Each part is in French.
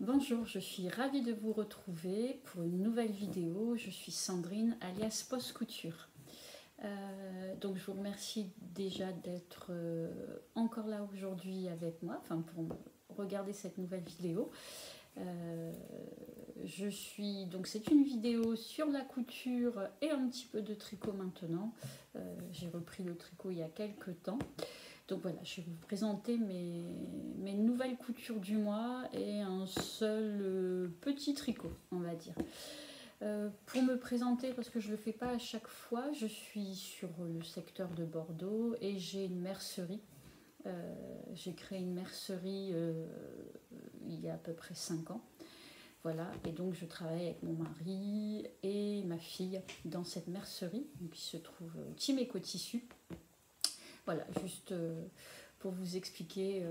Bonjour, je suis ravie de vous retrouver pour une nouvelle vidéo. Je suis Sandrine alias Post Couture. Donc je vous remercie déjà d'être encore là aujourd'hui avec moi, pour regarder cette nouvelle vidéo. C'est une vidéo sur la couture et un petit peu de tricot maintenant. J'ai repris le tricot il y a quelques temps. Donc voilà, je vais vous présenter mes nouvelles coutures du mois et un seul petit tricot, on va dire. Pour me présenter, parce que je ne le fais pas à chaque fois, je suis sur le secteur de Bordeaux et j'ai une mercerie. J'ai créé une mercerie il y a à peu près 5 ans. Voilà, et donc je travaille avec mon mari et ma fille dans cette mercerie qui se trouve Team Éco-Tissu. Voilà, juste pour vous expliquer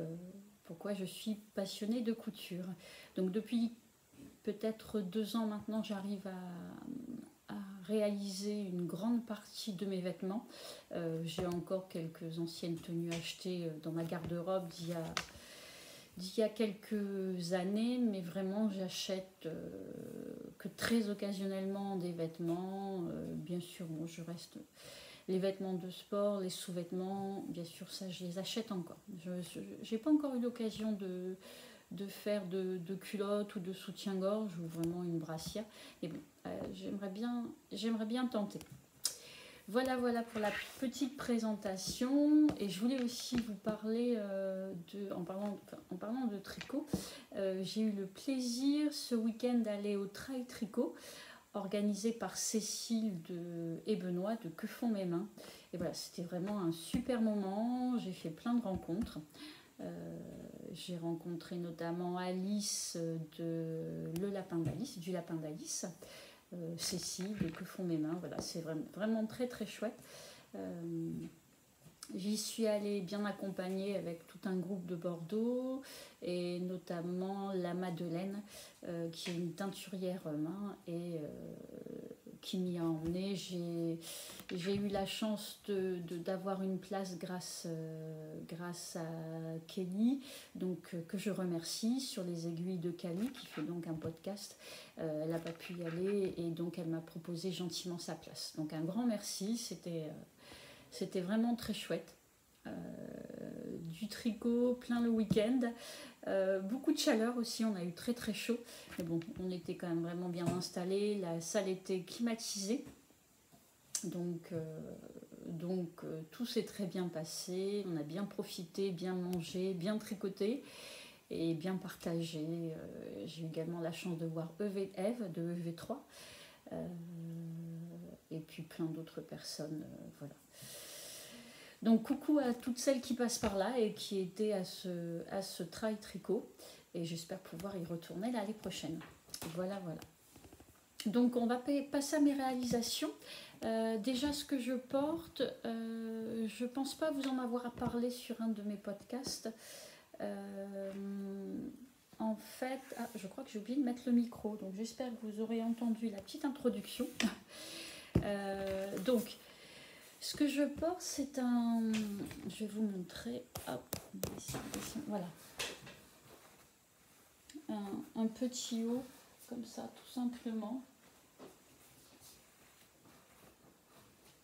pourquoi je suis passionnée de couture. Donc depuis peut-être 2 ans maintenant, j'arrive à réaliser une grande partie de mes vêtements. J'ai encore quelques anciennes tenues achetées dans ma garde-robe d'il y a quelques années, mais vraiment j'achète que très occasionnellement des vêtements. Bien sûr, bon, je reste... Les vêtements de sport, les sous-vêtements, bien sûr, ça, je les achète encore. Je n'ai pas encore eu l'occasion de faire de culottes ou de soutien-gorge ou vraiment une brassière. Mais bon, j'aimerais bien tenter. Voilà pour la petite présentation. Et je voulais aussi vous parler, en parlant de tricot, j'ai eu le plaisir ce week-end d'aller au Trail Tricot, organisé par Cécile et Benoît de Que font mes mains. Et voilà, c'était vraiment un super moment. J'ai fait plein de rencontres. J'ai rencontré notamment Alice du Lapin d'Alice, Cécile de Que font mes mains. Voilà, c'est vraiment très très chouette. J'y suis allée bien accompagnée avec tout un groupe de Bordeaux et notamment la Madeleine qui est une teinturière main et qui m'y a emmenée. J'ai eu la chance d'avoir une place grâce à Kelly, donc, que je remercie, sur les aiguilles de Cali, qui fait donc un podcast. Elle n'a pas pu y aller et donc elle m'a proposé gentiment sa place. Donc un grand merci, c'était vraiment très chouette. Du tricot plein le week-end, beaucoup de chaleur aussi, on a eu très très chaud, mais bon, on était quand même vraiment bien installés, la salle était climatisée, donc tout s'est très bien passé, on a bien profité, bien mangé, bien tricoté et bien partagé. J'ai eu également la chance de voir Eve de EV3 et puis plein d'autres personnes, voilà. Donc coucou à toutes celles qui passent par là et qui étaient à ce trail tricot. Et j'espère pouvoir y retourner l'année prochaine. Voilà. Donc on va passer à mes réalisations. Déjà ce que je porte, je ne pense pas vous en avoir parlé sur un de mes podcasts. En fait, je crois que j'ai oublié de mettre le micro. Donc j'espère que vous aurez entendu la petite introduction. Donc... Ce que je porte, c'est un... Je vais vous montrer. Hop, voilà. Un petit haut, comme ça, tout simplement.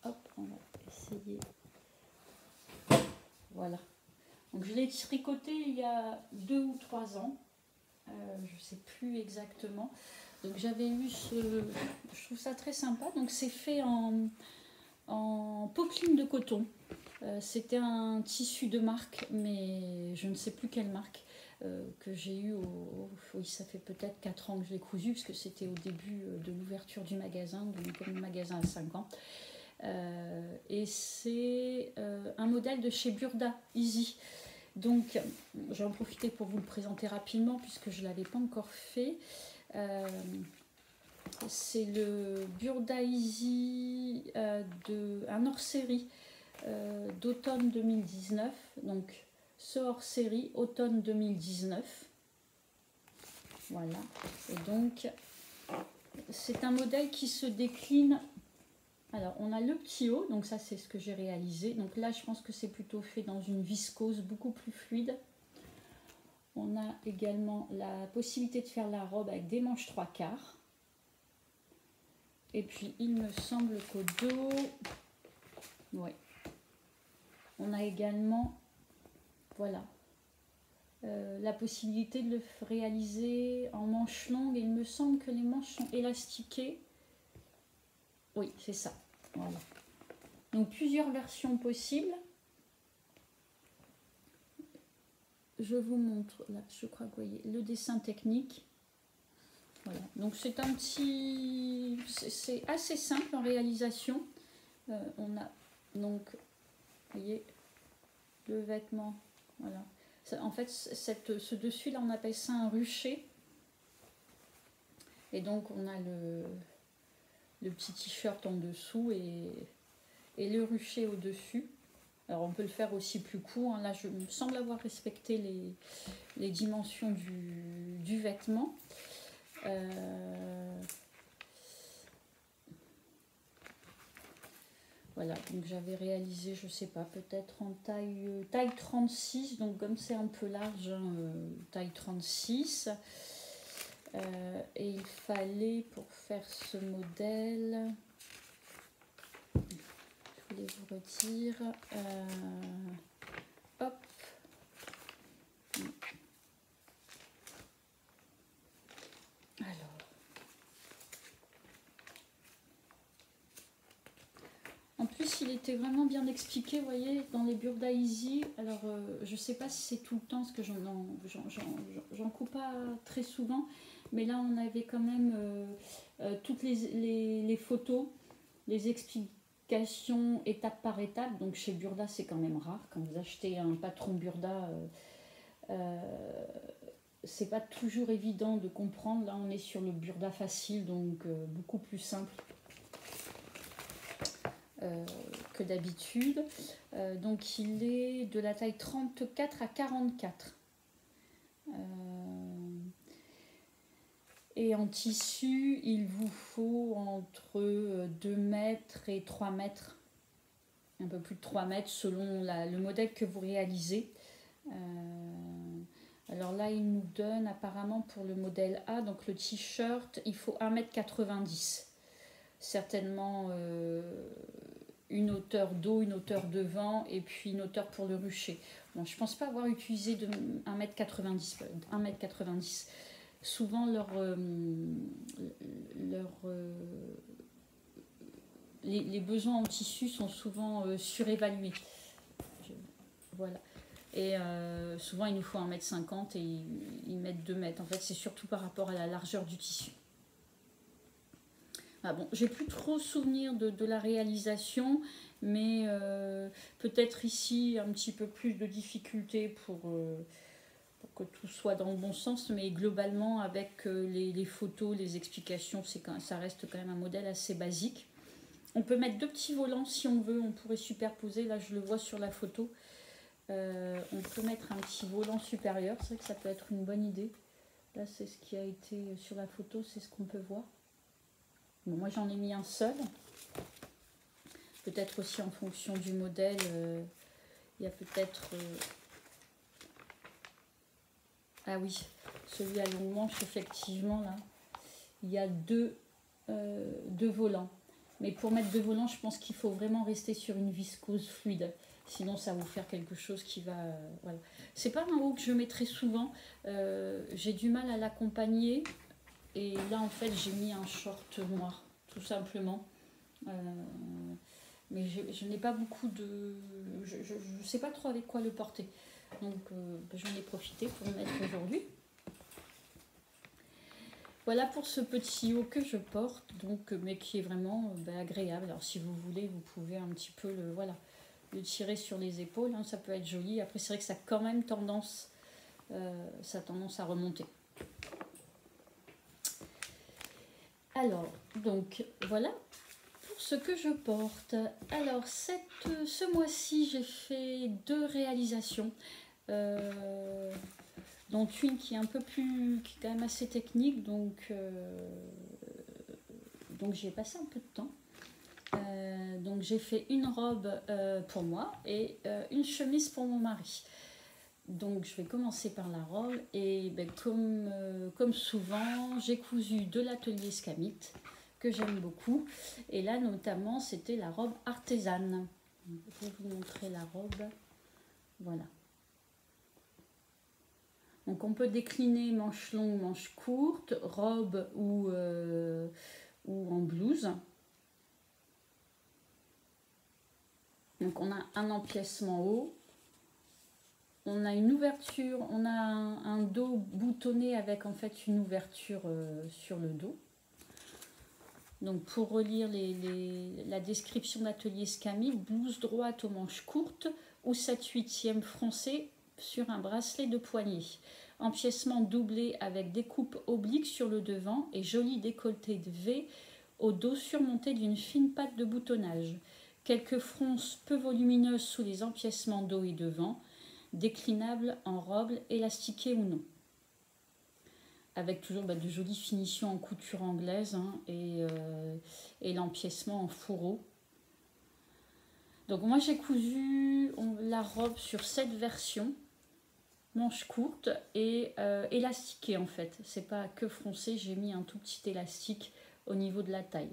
Hop, on va essayer. Voilà. Donc je l'ai tricoté il y a 2 ou 3 ans. Je ne sais plus exactement. Donc j'avais eu ce... Je trouve ça très sympa. Donc c'est fait en popeline de coton. C'était un tissu de marque, mais je ne sais plus quelle marque, que j'ai eu oui, ça fait peut-être 4 ans que je l'ai cousu, parce que c'était au début de l'ouverture du magasin, donc comme le magasin a 5 ans. Et c'est un modèle de chez Burda Easy. Donc j'en profite pour vous le présenter rapidement, puisque je ne l'avais pas encore fait. C'est le Burda Easy un hors-série d'automne 2019. Donc ce hors-série automne 2019. Voilà. Et donc c'est un modèle qui se décline. Alors on a le petit haut, donc ça c'est ce que j'ai réalisé. Donc là je pense que c'est plutôt fait dans une viscose beaucoup plus fluide. On a également la possibilité de faire la robe avec des manches 3/4. Et puis il me semble qu'au dos, ouais, on a également, voilà, la possibilité de le réaliser en manches longues. Et il me semble que les manches sont élastiquées. Oui, c'est ça. Voilà. Donc plusieurs versions possibles. Je vous montre, là, je crois que vous voyez le dessin technique. Voilà. Donc c'est un petit, c'est assez simple en réalisation. On a donc, vous voyez, le vêtement. Voilà. En fait, ce dessus là, on appelle ça un rucher. Et donc on a le petit t-shirt en dessous et le rucher au dessus. Alors on peut le faire aussi plus court, hein. Là je me semble avoir respecté les dimensions du vêtement. Voilà, donc j'avais réalisé, je sais pas, peut-être en taille 36, donc comme c'est un peu large, hein, taille 36. Et il fallait, pour faire ce modèle, je voulais vous redire, hop, alors, en plus il était vraiment bien expliqué, vous voyez, dans les Burda Easy. Alors je sais pas si c'est tout le temps, parce que j'en coupe pas très souvent, mais là on avait quand même toutes les photos, les explications étape par étape. Donc chez Burda c'est quand même rare, quand vous achetez un patron Burda, c'est pas toujours évident de comprendre. Là on est sur le Burda facile, donc beaucoup plus simple que d'habitude. Donc il est de la taille 34 à 44. Et en tissu, il vous faut entre 2 mètres et 3 mètres. Un peu plus de 3 mètres selon le modèle que vous réalisez. Alors là, il nous donne apparemment pour le modèle A, donc le t-shirt, il faut 1,90 m. Certainement une hauteur d'eau, une hauteur de vent et puis une hauteur pour le rucher. Bon, je ne pense pas avoir utilisé de 1,90 m. Souvent, les besoins en tissu sont souvent surévalués. Voilà. Et souvent, il nous faut 1,50 m et ils mettent 2 mètres. En fait, c'est surtout par rapport à la largeur du tissu. Ah bon, j'ai plus trop souvenir de la réalisation, mais peut-être ici un petit peu plus de difficulté pour que tout soit dans le bon sens, mais globalement avec les photos, les explications, ça reste quand même un modèle assez basique. On peut mettre 2 petits volants si on veut, on pourrait superposer, là je le vois sur la photo. On peut mettre un petit volant supérieur, c'est vrai que ça peut être une bonne idée. Là c'est ce qui a été sur la photo, c'est ce qu'on peut voir. Bon, moi j'en ai mis un seul. Peut-être aussi en fonction du modèle, il y a peut-être... Ah oui, celui à longue manche, effectivement, là, il y a deux volants. Mais pour mettre 2 volants, je pense qu'il faut vraiment rester sur une viscose fluide. Sinon, ça va vous faire quelque chose qui va... voilà. C'est pas un haut que je mets très souvent. J'ai du mal à l'accompagner. Et là, en fait, j'ai mis un short noir, tout simplement. Mais je n'ai pas beaucoup de... Je ne sais pas trop avec quoi le porter. Donc, j'en ai profité pour le mettre aujourd'hui. Voilà pour ce petit haut que je porte, donc, mais qui est vraiment agréable. Alors, si vous voulez, vous pouvez un petit peu le tirer sur les épaules. Hein, ça peut être joli. Après, c'est vrai que ça a quand même tendance à remonter. Alors, donc, voilà pour ce que je porte. Alors, ce mois-ci, j'ai fait 2 réalisations. Dont une qui est un peu plus, qui est quand même assez technique, donc j'y ai passé un peu de temps. Donc j'ai fait une robe pour moi et une chemise pour mon mari. Donc je vais commencer par la robe et ben, comme souvent j'ai cousu de l'atelier Scamite que j'aime beaucoup et là notamment c'était la robe artisane. Je vais vous montrer la robe, voilà. Donc on peut décliner manches longues, manches courtes, robe ou en blouse. Donc on a un empiècement haut. On a une ouverture, on a un dos boutonné avec en fait une ouverture sur le dos. Donc pour relire la description d'atelier Scamite, blouse droite aux manches courtes ou 7/8e froncée sur un bracelet de poignet. Empiècement doublé avec découpe oblique sur le devant et joli décolleté de V au dos surmonté d'une fine patte de boutonnage. Quelques fronces peu volumineuses sous les empiècements dos et devant, déclinable en robe, élastiquée ou non. Avec toujours de jolies finitions en couture anglaise et l'empiècement en fourreau. Donc moi j'ai cousu la robe sur cette version, manche courte et élastiquée en fait. C'est pas que froncé, j'ai mis un tout petit élastique au niveau de la taille.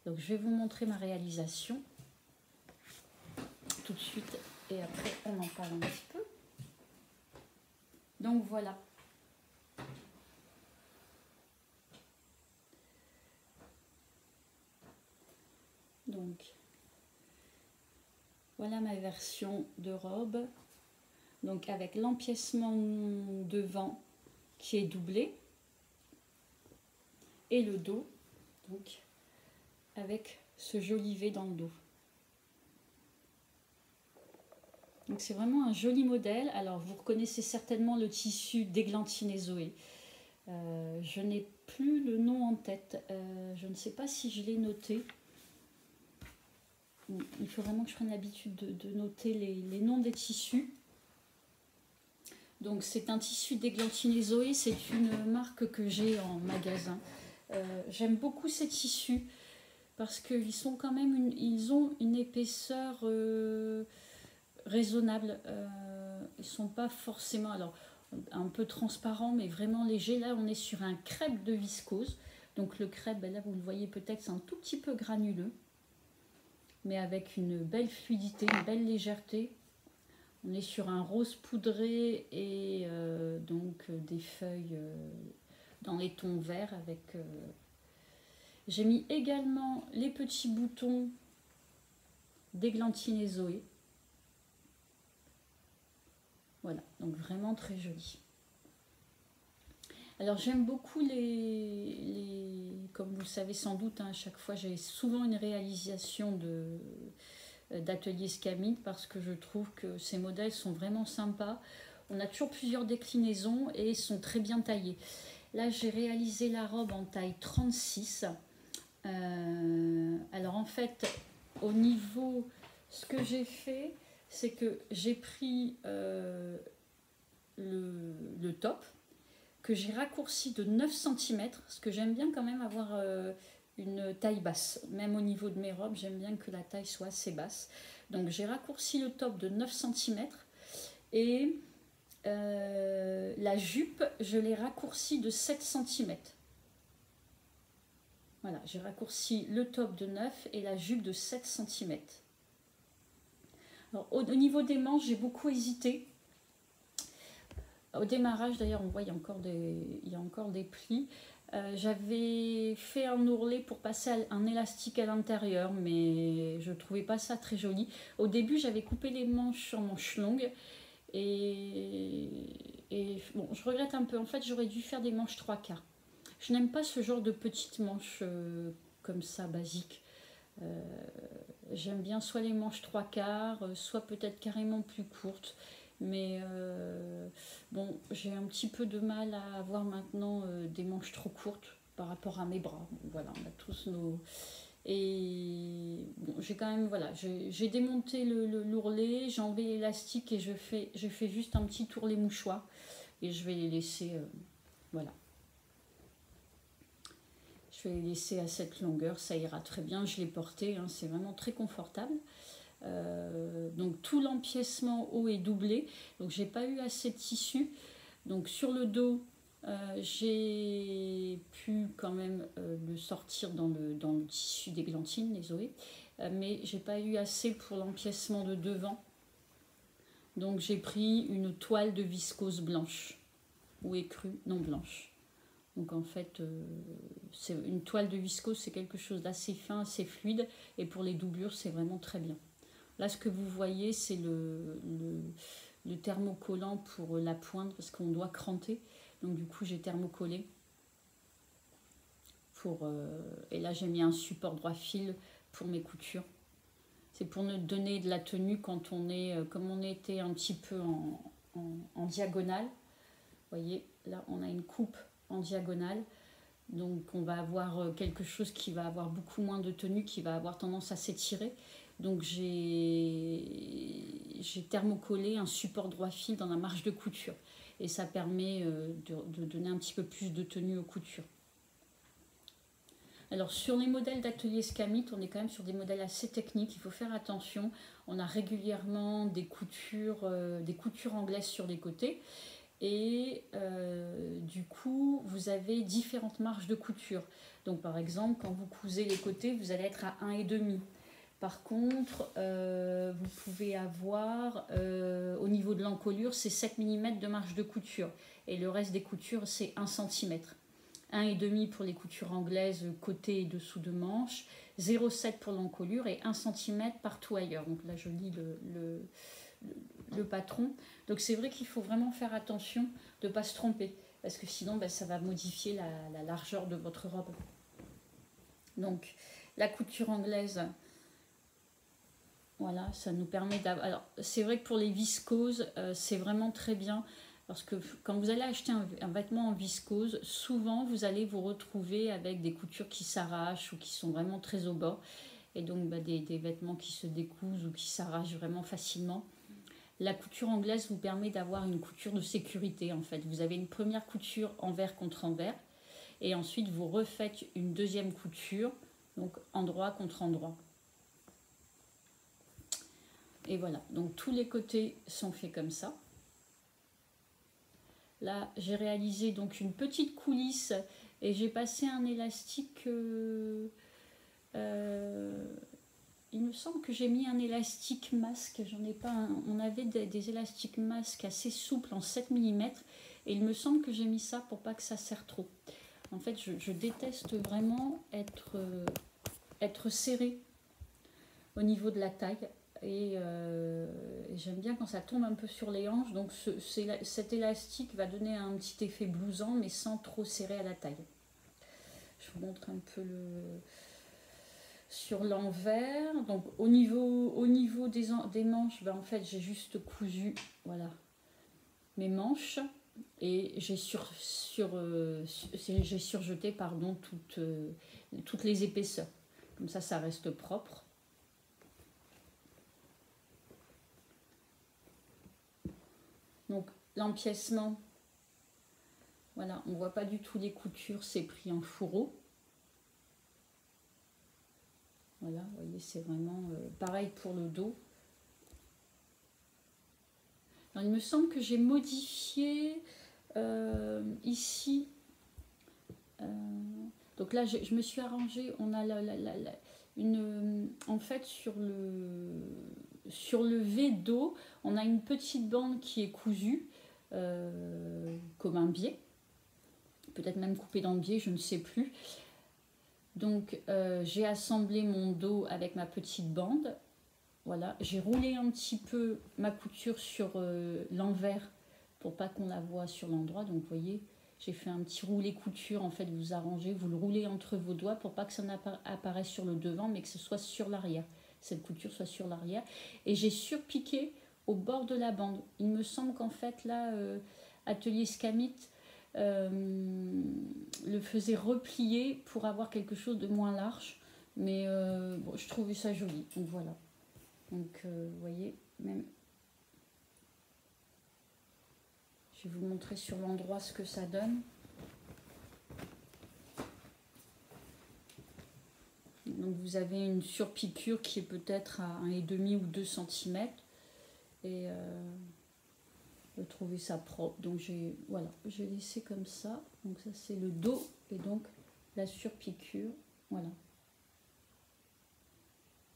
Donc je vais vous montrer ma réalisation tout de suite et après on en parle un petit peu. Donc voilà. Donc voilà ma version de robe. Donc avec l'empiècement devant qui est doublé et le dos donc avec ce joli V dans le dos. Donc c'est vraiment un joli modèle. Alors vous reconnaissez certainement le tissu d'Églantine et Zoé. Je n'ai plus le nom en tête. Je ne sais pas si je l'ai noté. Il faut vraiment que je prenne l'habitude de noter les noms des tissus. Donc c'est un tissu d'Églantine et Zoé. C'est une marque que j'ai en magasin. J'aime beaucoup ces tissus parce qu'ils sont quand même ils ont une épaisseur raisonnable. Ils sont pas forcément alors un peu transparents mais vraiment légers. Là on est sur un crêpe de viscose. Donc le crêpe, ben là vous le voyez peut-être, c'est un tout petit peu granuleux, mais avec une belle fluidité, une belle légèreté. On est sur un rose poudré et donc des feuilles dans les tons verts avec. J'ai mis également les petits boutons d'Églantine et Zoé. Voilà, donc vraiment très joli. Alors j'aime beaucoup comme vous le savez sans doute, hein, à chaque fois j'ai souvent une réalisation d'atelier Scamite parce que je trouve que ces modèles sont vraiment sympas. On a toujours plusieurs déclinaisons et ils sont très bien taillés. Là j'ai réalisé la robe en taille 36. Alors en fait au niveau, ce que j'ai fait, c'est que j'ai pris le top que j'ai raccourci de 9 cm, parce que j'aime bien quand même avoir une taille basse. Même au niveau de mes robes, j'aime bien que la taille soit assez basse. Donc j'ai raccourci le top de 9 cm et la jupe, je l'ai raccourcie de 7 cm. Voilà, j'ai raccourci le top de 9 et la jupe de 7 cm. Alors, au niveau des manches, j'ai beaucoup hésité. Au démarrage, d'ailleurs, on voit il y a encore des plis. J'avais fait un ourlet pour passer un élastique à l'intérieur, mais je ne trouvais pas ça très joli. Au début, j'avais coupé les manches en manches longues. Et bon, je regrette un peu. En fait, j'aurais dû faire des manches 3/4. Je n'aime pas ce genre de petites manches comme ça, basiques. J'aime bien soit les manches 3/4, soit peut-être carrément plus courtes. Mais bon, j'ai un petit peu de mal à avoir maintenant des manches trop courtes par rapport à mes bras. Bon, voilà, on a tous nos... Et bon, j'ai quand même, voilà, j'ai démonté l'ourlet, j'ai enlevé l'élastique et je fais juste un petit tourlet mouchoir. Et je vais les laisser, voilà. Je vais les laisser à cette longueur, ça ira très bien. Je l'ai porté, hein, c'est vraiment très confortable. Donc tout l'empiècement haut est doublé. Donc j'ai pas eu assez de tissu. Donc sur le dos, j'ai pu quand même le sortir dans le tissu d'églantine, les Zoé. Mais j'ai pas eu assez pour l'empiècement de devant. Donc j'ai pris une toile de viscose blanche. Ou écrue, non blanche. Donc en fait, c'est une toile de viscose, c'est quelque chose d'assez fin, assez fluide. Et pour les doublures, c'est vraiment très bien. Là, ce que vous voyez, c'est le thermocollant pour la pointe, parce qu'on doit cranter. Donc du coup, j'ai thermocollé. Et là, j'ai mis un support droit fil pour mes coutures. C'est pour nous donner de la tenue quand on est, comme on était un petit peu en diagonale. Vous voyez, là, on a une coupe en diagonale. Donc, on va avoir quelque chose qui va avoir beaucoup moins de tenue, qui va avoir tendance à s'étirer. Donc, j'ai thermocollé un support droit fil dans la marge de couture. Et ça permet de donner un petit peu plus de tenue aux coutures. Alors, sur les modèles d'atelier Scamit, on est quand même sur des modèles assez techniques. Il faut faire attention. On a régulièrement des coutures anglaises sur les côtés. Et du coup, vous avez différentes marges de couture. Donc, par exemple, quand vous cousez les côtés, vous allez être à 1,5. Par contre, vous pouvez avoir, au niveau de l'encolure, c'est 7 mm de marge de couture. Et le reste des coutures, c'est 1 cm. 1,5 pour les coutures anglaises, côté et dessous de manche. 0,7 pour l'encolure et 1 cm partout ailleurs. Donc là, je lis le patron. Donc c'est vrai qu'il faut vraiment faire attention de ne pas se tromper. Parce que sinon, ça va modifier la largeur de votre robe. Donc, la couture anglaise... Voilà, ça nous permet d'avoir... Alors, c'est vrai que pour les viscoses, c'est vraiment très bien. Parce que quand vous allez acheter un vêtement en viscose, souvent, vous allez vous retrouver avec des coutures qui s'arrachent ou qui sont vraiment très au bord. Et donc, des vêtements qui se décousent ou qui s'arrachent vraiment facilement. La couture anglaise vous permet d'avoir une couture de sécurité, en fait. Vous avez une première couture envers contre envers. Et ensuite, vous refaites une deuxième couture, donc endroit contre endroit. Et voilà, donc tous les côtés sont faits comme ça. Là, j'ai réalisé donc une petite coulisse et j'ai passé un élastique. Il me semble que j'ai mis un élastique masque. J'en ai pas un. On avait des élastiques masques assez souples en 7 mm et il me semble que j'ai mis ça pour pas que ça serre trop. En fait, je déteste vraiment être serré au niveau de la taille. Et j'aime bien quand ça tombe un peu sur les hanches. Donc cet élastique va donner un petit effet blousant, mais sans trop serrer à la taille. Je vous montre un peu sur l'envers. Donc au niveau des manches, en fait j'ai juste cousu voilà, mes manches. Et j'ai surjeté toutes les épaisseurs. Comme ça reste propre. Donc l'empiècement, voilà, on ne voit pas du tout les coutures, c'est pris en fourreau. Voilà, vous voyez, c'est vraiment pareil pour le dos. Alors, il me semble que j'ai modifié ici. Donc là, je me suis arrangée. On a en fait sur le V dos, on a une petite bande qui est cousue comme un biais, peut-être même coupée dans le biais, je ne sais plus. Donc j'ai assemblé mon dos avec ma petite bande. Voilà, j'ai roulé un petit peu ma couture sur l'envers pour pas qu'on la voie sur l'endroit. Donc vous voyez, j'ai fait un petit roulé couture. En fait, vous arrangez, vous le roulez entre vos doigts pour pas que ça n'apparaisse sur le devant, mais que ce soit sur l'arrière. Cette couture soit sur l'arrière. Et j'ai surpiqué au bord de la bande. Il me semble qu'en fait, là, Atelier Scamit le faisait replier pour avoir quelque chose de moins large. Mais bon, je trouvais ça joli. Donc voilà. Donc, vous voyez, même... Je vais vous montrer sur l'endroit ce que ça donne. Donc, vous avez une surpiqûre qui est peut-être à 1,5 ou 2 cm. Et je trouvais ça propre. Donc voilà, j'ai laissé comme ça. Donc ça c'est le dos et donc la surpiqûre. Voilà.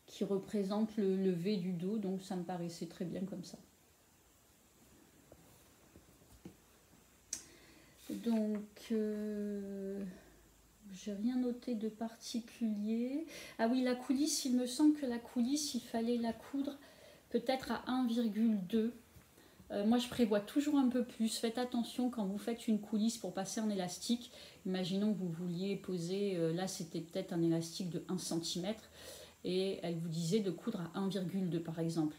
Qui représente le V du dos. Donc ça me paraissait très bien comme ça. Donc, j'ai rien noté de particulier. Ah oui, la coulisse, il me semble que la coulisse, il fallait la coudre peut-être à 1,2. Moi, je prévois toujours un peu plus. Faites attention quand vous faites une coulisse pour passer en élastique. Imaginons que vous vouliez poser, là c'était peut-être un élastique de 1 cm, et elle vous disait de coudre à 1,2 par exemple.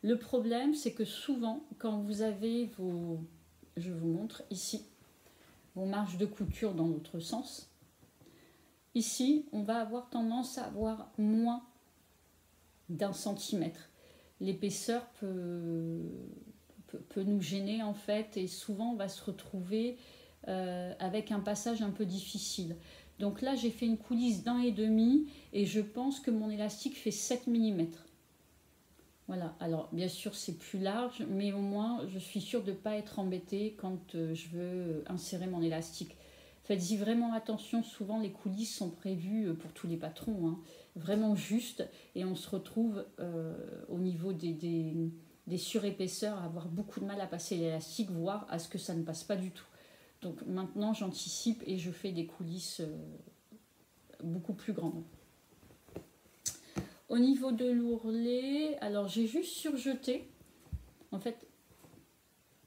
Le problème, c'est que souvent, quand vous avez vos... Je vous montre ici. Vos marges de couture dans l'autre sens. Ici, on va avoir tendance à avoir moins d'1 centimètre. L'épaisseur peut nous gêner en fait, et souvent on va se retrouver avec un passage un peu difficile. Donc là, j'ai fait une coulisse d'1,5 et je pense que mon élastique fait 7 mm. Voilà, alors bien sûr c'est plus large, mais au moins je suis sûre de ne pas être embêtée quand je veux insérer mon élastique. Faites-y vraiment attention, souvent les coulisses sont prévues pour tous les patrons, hein, vraiment juste, et on se retrouve au niveau des surépaisseurs à avoir beaucoup de mal à passer l'élastique, voire à ce que ça ne passe pas du tout. Donc maintenant j'anticipe et je fais des coulisses beaucoup plus grandes. Au niveau de l'ourlet, alors j'ai juste surjeté. En fait,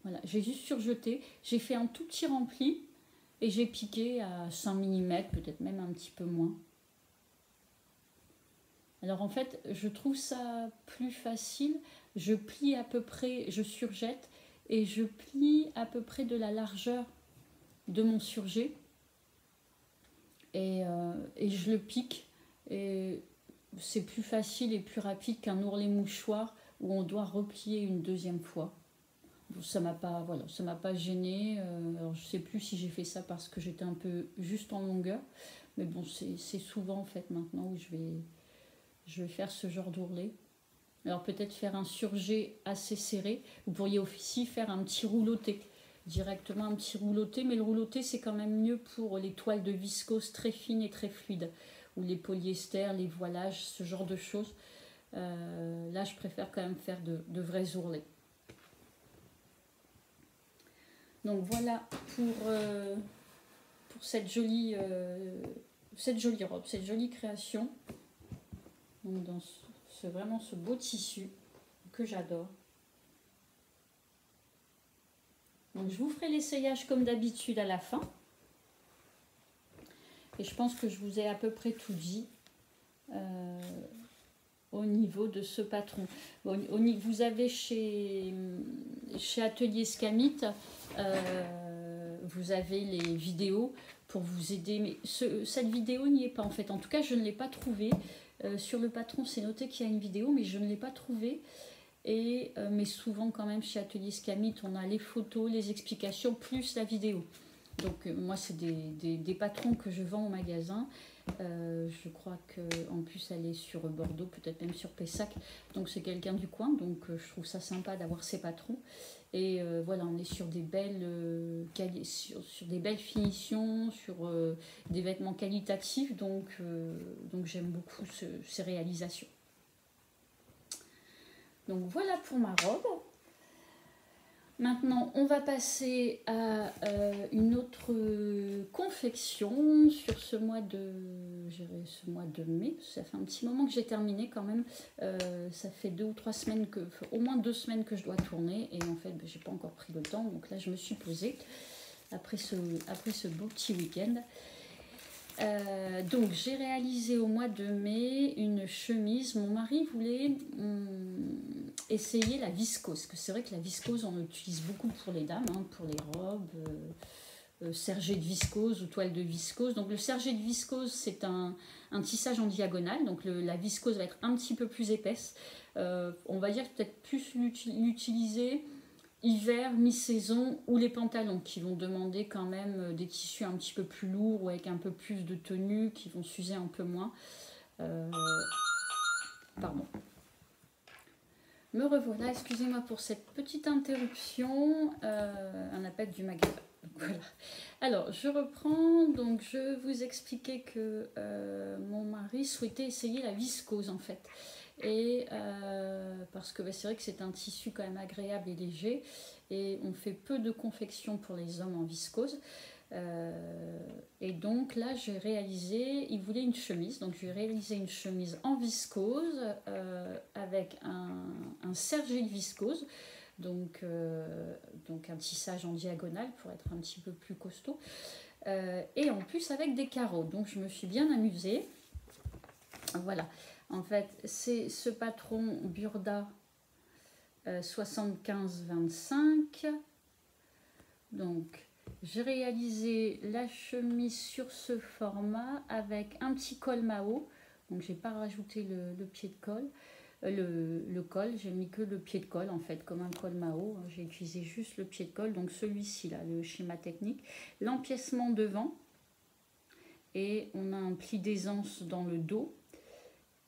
voilà, j'ai juste surjeté. J'ai fait un tout petit rempli et j'ai piqué à 5 mm, peut-être même un petit peu moins. Alors en fait, je trouve ça plus facile. Je plie à peu près, je surjette et je plie à peu près de la largeur de mon surjet. Et je le pique. Et c'est plus facile et plus rapide qu'un ourlet mouchoir où on doit replier une deuxième fois. Ça m'a pas, voilà, ça m'a pas gêné. Alors je sais plus si j'ai fait ça parce que j'étais un peu juste en longueur, mais bon, c'est souvent en fait maintenant où je vais faire ce genre d'ourlet. Alors peut-être faire un surjet assez serré. Vous pourriez aussi faire un petit rouloté, directement un petit rouloté, mais le rouloté c'est quand même mieux pour les toiles de viscose très fines et très fluides, ou les polyesters, les voilages, ce genre de choses. Là, je préfère quand même faire de vrais ourlets. Donc voilà pour cette jolie robe, cette jolie création. Donc dans vraiment ce beau tissu que j'adore. Donc je vous ferai l'essayage comme d'habitude à la fin. Et je pense que je vous ai à peu près tout dit au niveau de ce patron. Bon, vous avez chez Atelier Scamit, vous avez les vidéos pour vous aider. Mais cette vidéo n'y est pas en fait. En tout cas, je ne l'ai pas trouvée. Sur le patron, c'est noté qu'il y a une vidéo, mais je ne l'ai pas trouvée. Mais souvent, quand même, chez Atelier Scamit, on a les photos, les explications, plus la vidéo. Donc moi c'est des patrons que je vends au magasin. Je crois qu'en plus elle est sur Bordeaux, peut-être même sur Pessac. Donc c'est quelqu'un du coin, donc je trouve ça sympa d'avoir ces patrons. Et voilà, on est sur des belles, sur des belles finitions, sur des vêtements qualitatifs. Donc j'aime beaucoup ces réalisations. Donc voilà pour ma robe. Maintenant, on va passer à une autre confection sur ce mois de mai. Ça fait un petit moment que j'ai terminé quand même. Ça fait 2 ou 3 semaines, au moins 2 semaines que je dois tourner. Et en fait, j'ai pas encore pris le temps. Donc là, je me suis posée après ce beau petit week-end. Donc j'ai réalisé au mois de mai une chemise. Mon mari voulait essayer la viscose, parce que c'est vrai que la viscose on l'utilise beaucoup pour les dames, hein, pour les robes, sergé de viscose ou toile de viscose. Donc le sergé de viscose c'est un tissage en diagonale, donc la viscose va être un petit peu plus épaisse. On va dire peut-être plus l'utiliser hiver, mi-saison, ou les pantalons qui vont demander quand même des tissus un petit peu plus lourds ou avec un peu plus de tenue, qui vont s'user un peu moins. Pardon. Me revoilà, excusez-moi pour cette petite interruption, un appel du magasin. Donc, voilà. Alors, je reprends. Donc, je vous expliquais que mon mari souhaitait essayer la viscose en fait. Et parce que c'est vrai que c'est un tissu quand même agréable et léger. Et on fait peu de confections pour les hommes en viscose. Et donc là, j'ai réalisé, il voulait une chemise, donc j'ai réalisé une chemise en viscose avec un sergé de viscose, donc un tissage en diagonale pour être un petit peu plus costaud, et en plus avec des carreaux. Donc je me suis bien amusée. Voilà, en fait, c'est ce patron Burda 75-25. Donc j'ai réalisé la chemise sur ce format avec un petit col Mao. Donc j'ai pas rajouté le pied de col, le col, j'ai mis que le pied de col en fait, comme un col Mao. J'ai utilisé juste le pied de col, donc celui-ci là, le schéma technique. L'empiècement devant, et on a un pli d'aisance dans le dos.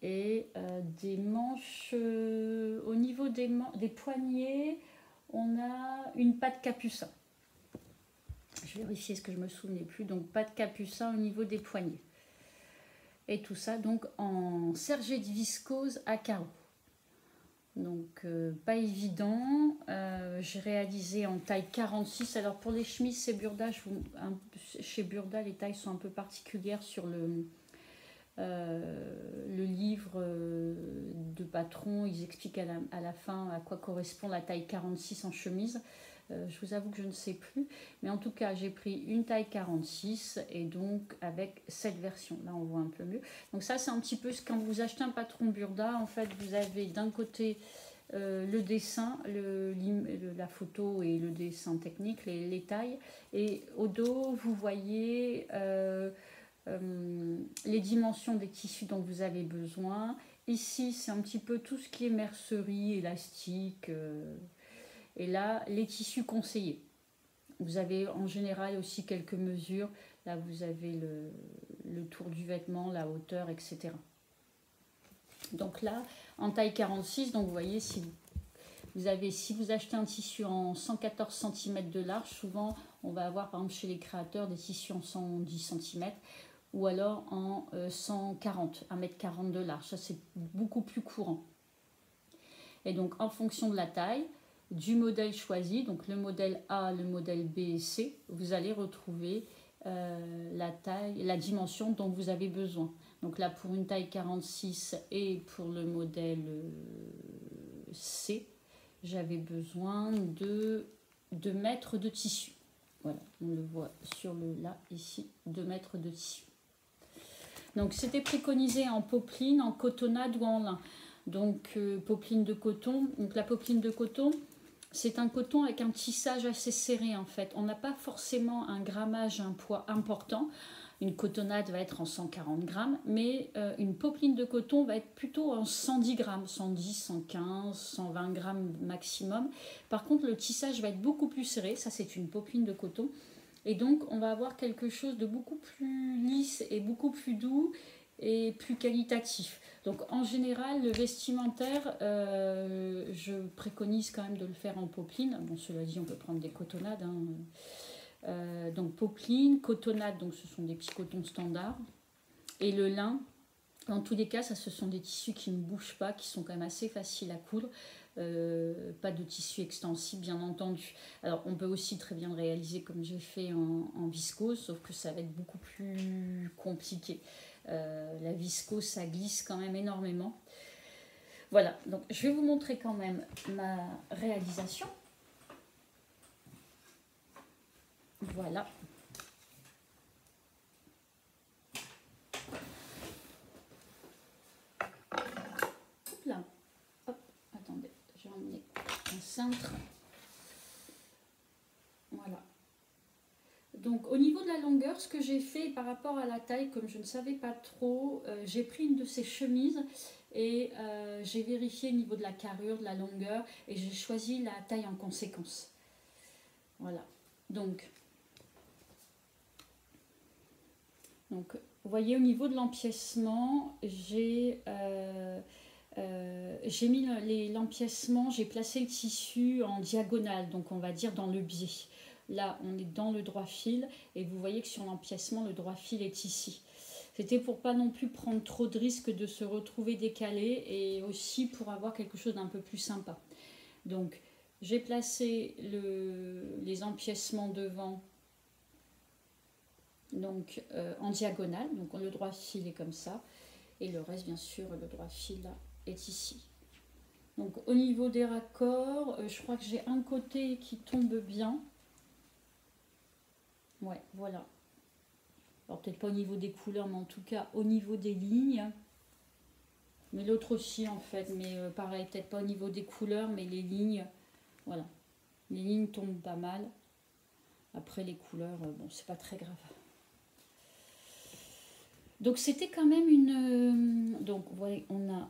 Et des manches, au niveau des poignets, on a une patte capucin. Je vérifiais ce que je me souvenais plus. Donc pas de capucin au niveau des poignets. Et tout ça donc en sergé de viscose à carreaux. Donc pas évident. J'ai réalisé en taille 46. Alors pour les chemises, c'est Burda. Chez Burda, les tailles sont un peu particulières sur le livre de patron. Ils expliquent à la fin à quoi correspond la taille 46 en chemise. Je vous avoue que je ne sais plus, mais en tout cas j'ai pris une taille 46 et donc avec cette version là on voit un peu mieux. Donc ça c'est un petit peu quand vous achetez un patron Burda, en fait vous avez d'un côté le dessin, la photo et le dessin technique, les tailles, et au dos vous voyez les dimensions des tissus dont vous avez besoin. Ici c'est un petit peu tout ce qui est mercerie, élastique, et là, les tissus conseillés. Vous avez en général aussi quelques mesures. Là, vous avez le tour du vêtement, la hauteur, etc. Donc là, en taille 46, donc vous voyez, si vous achetez un tissu en 114 cm de large, souvent, on va avoir, par exemple, chez les créateurs, des tissus en 110 cm ou alors en 140, 1m40 de large. Ça, c'est beaucoup plus courant. Et donc, en fonction de la taille, du modèle choisi, donc le modèle A, le modèle B et C, vous allez retrouver la taille, la dimension dont vous avez besoin. Donc là, pour une taille 46 et pour le modèle C, j'avais besoin de 2 mètres de tissu. Voilà, on le voit sur là, ici, 2 mètres de tissu. Donc c'était préconisé en popeline, en cotonnade ou en lin. Donc popeline de coton. Donc la popeline de coton, c'est un coton avec un tissage assez serré en fait. On n'a pas forcément un grammage, un poids important. Une cotonnade va être en 140 grammes, mais une popeline de coton va être plutôt en 110 grammes, 110, 115, 120 grammes maximum. Par contre, le tissage va être beaucoup plus serré. Ça, c'est une popeline de coton. Et donc, on va avoir quelque chose de beaucoup plus lisse et beaucoup plus doux et plus qualitatif. Donc en général, le vestimentaire, je préconise quand même de le faire en popeline. Bon, cela dit, on peut prendre des cotonnades. Donc popeline, cotonnade, donc ce sont des petits cotons standards. Et le lin, dans tous les cas, ça, ce sont des tissus qui ne bougent pas, qui sont quand même assez faciles à coudre. Pas de tissu extensible, bien entendu. Alors, on peut aussi très bien le réaliser comme j'ai fait en viscose, sauf que ça va être beaucoup plus compliqué. La viscose, ça glisse quand même énormément. Voilà, donc je vais vous montrer quand même ma réalisation. Voilà. Hop là. Hop, attendez, je vais emmener un cintre. Voilà. Donc au niveau de la longueur, ce que j'ai fait par rapport à la taille, comme je ne savais pas trop, j'ai pris une de ces chemises et j'ai vérifié au niveau de la carrure, de la longueur, et j'ai choisi la taille en conséquence. Voilà. Donc Donc, vous voyez, au niveau de l'empiècement, j'ai mis l'empiècement, j'ai placé le tissu en diagonale, donc on va dire dans le biais. Là, on est dans le droit fil et vous voyez que sur l'empiècement, le droit fil est ici. C'était pour pas non plus prendre trop de risques de se retrouver décalé et aussi pour avoir quelque chose d'un peu plus sympa. Donc, j'ai placé les empiècements devant donc, en diagonale, donc le droit fil est comme ça et le reste, bien sûr, le droit fil là est ici. Donc au niveau des raccords, je crois que j'ai un côté qui tombe bien. Ouais, voilà. Alors peut-être pas au niveau des couleurs, mais en tout cas au niveau des lignes. Mais l'autre aussi en fait, mais pareil, peut-être pas au niveau des couleurs, mais les lignes, voilà. Les lignes tombent pas mal. Après les couleurs, bon, c'est pas très grave. Donc c'était quand même une... donc vous voyez, on a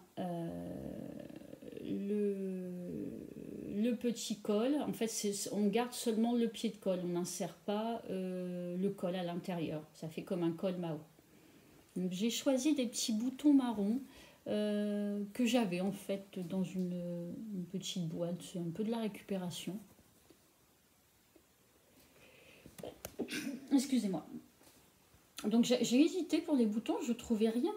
le petit col. En fait, on garde seulement le pied de col. On n'insère pas le col à l'intérieur. Ça fait comme un col Mao. Donc j'ai choisi des petits boutons marrons que j'avais en fait dans une petite boîte. C'est un peu de la récupération. Excusez-moi. Donc j'ai hésité pour les boutons, je trouvais rien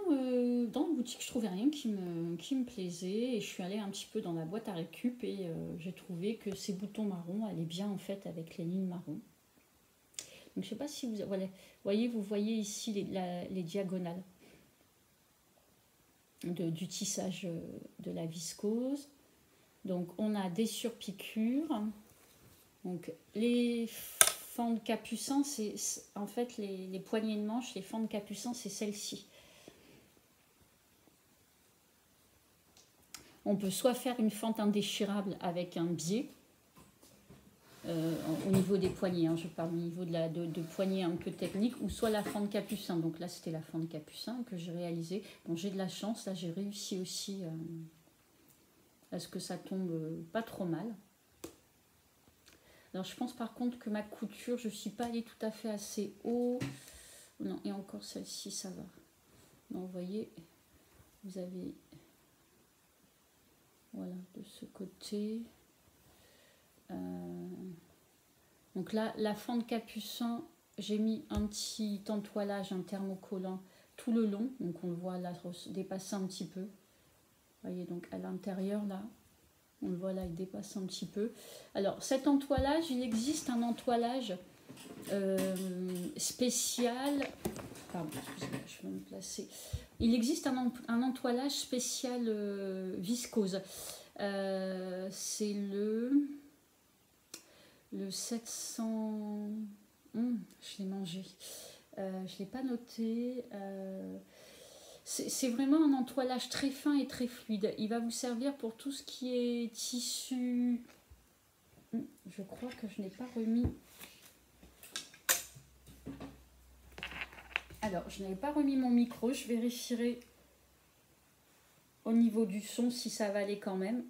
dans la boutique, je trouvais rien qui me plaisait et je suis allée un petit peu dans la boîte à récup et j'ai trouvé que ces boutons marrons allaient bien en fait avec les lignes marron. Donc je sais pas si vous voyez ici les diagonales du tissage de la viscose. Donc on a des surpiqûres, donc les fentes capucin, c'est en fait les poignées de manche, les fentes capucin, c'est celle-ci. On peut soit faire une fente indéchirable avec un biais, au niveau des poignets, hein, je parle au niveau de poignets un peu technique, ou soit la fente capucin. Donc là, c'était la fente capucin que j'ai réalisée. Bon, j'ai de la chance, là, j'ai réussi aussi à ce que ça tombe pas trop mal. Alors je pense par contre que ma couture, je ne suis pas allée tout à fait assez haut. Non, et encore celle-ci, ça va. Donc vous voyez, vous avez... Voilà, de ce côté. Donc là, la fente capucin, j'ai mis un petit entoilage, un thermocollant tout le long. Donc on le voit là dépasser un petit peu. Vous voyez, donc à l'intérieur là. On le voit là, il dépasse un petit peu. Alors, cet entoilage, il existe un entoilage spécial. Pardon, excusez-moi, je vais me placer. Il existe un entoilage spécial viscose. C'est le 700... je l'ai mangé. Je ne l'ai pas noté. C'est vraiment un entoilage très fin et très fluide. Il va vous servir pour tout ce qui est tissu. Je crois que je n'ai pas remis. Alors, je n'avais pas remis mon micro. Je vérifierai au niveau du son si ça va aller quand même.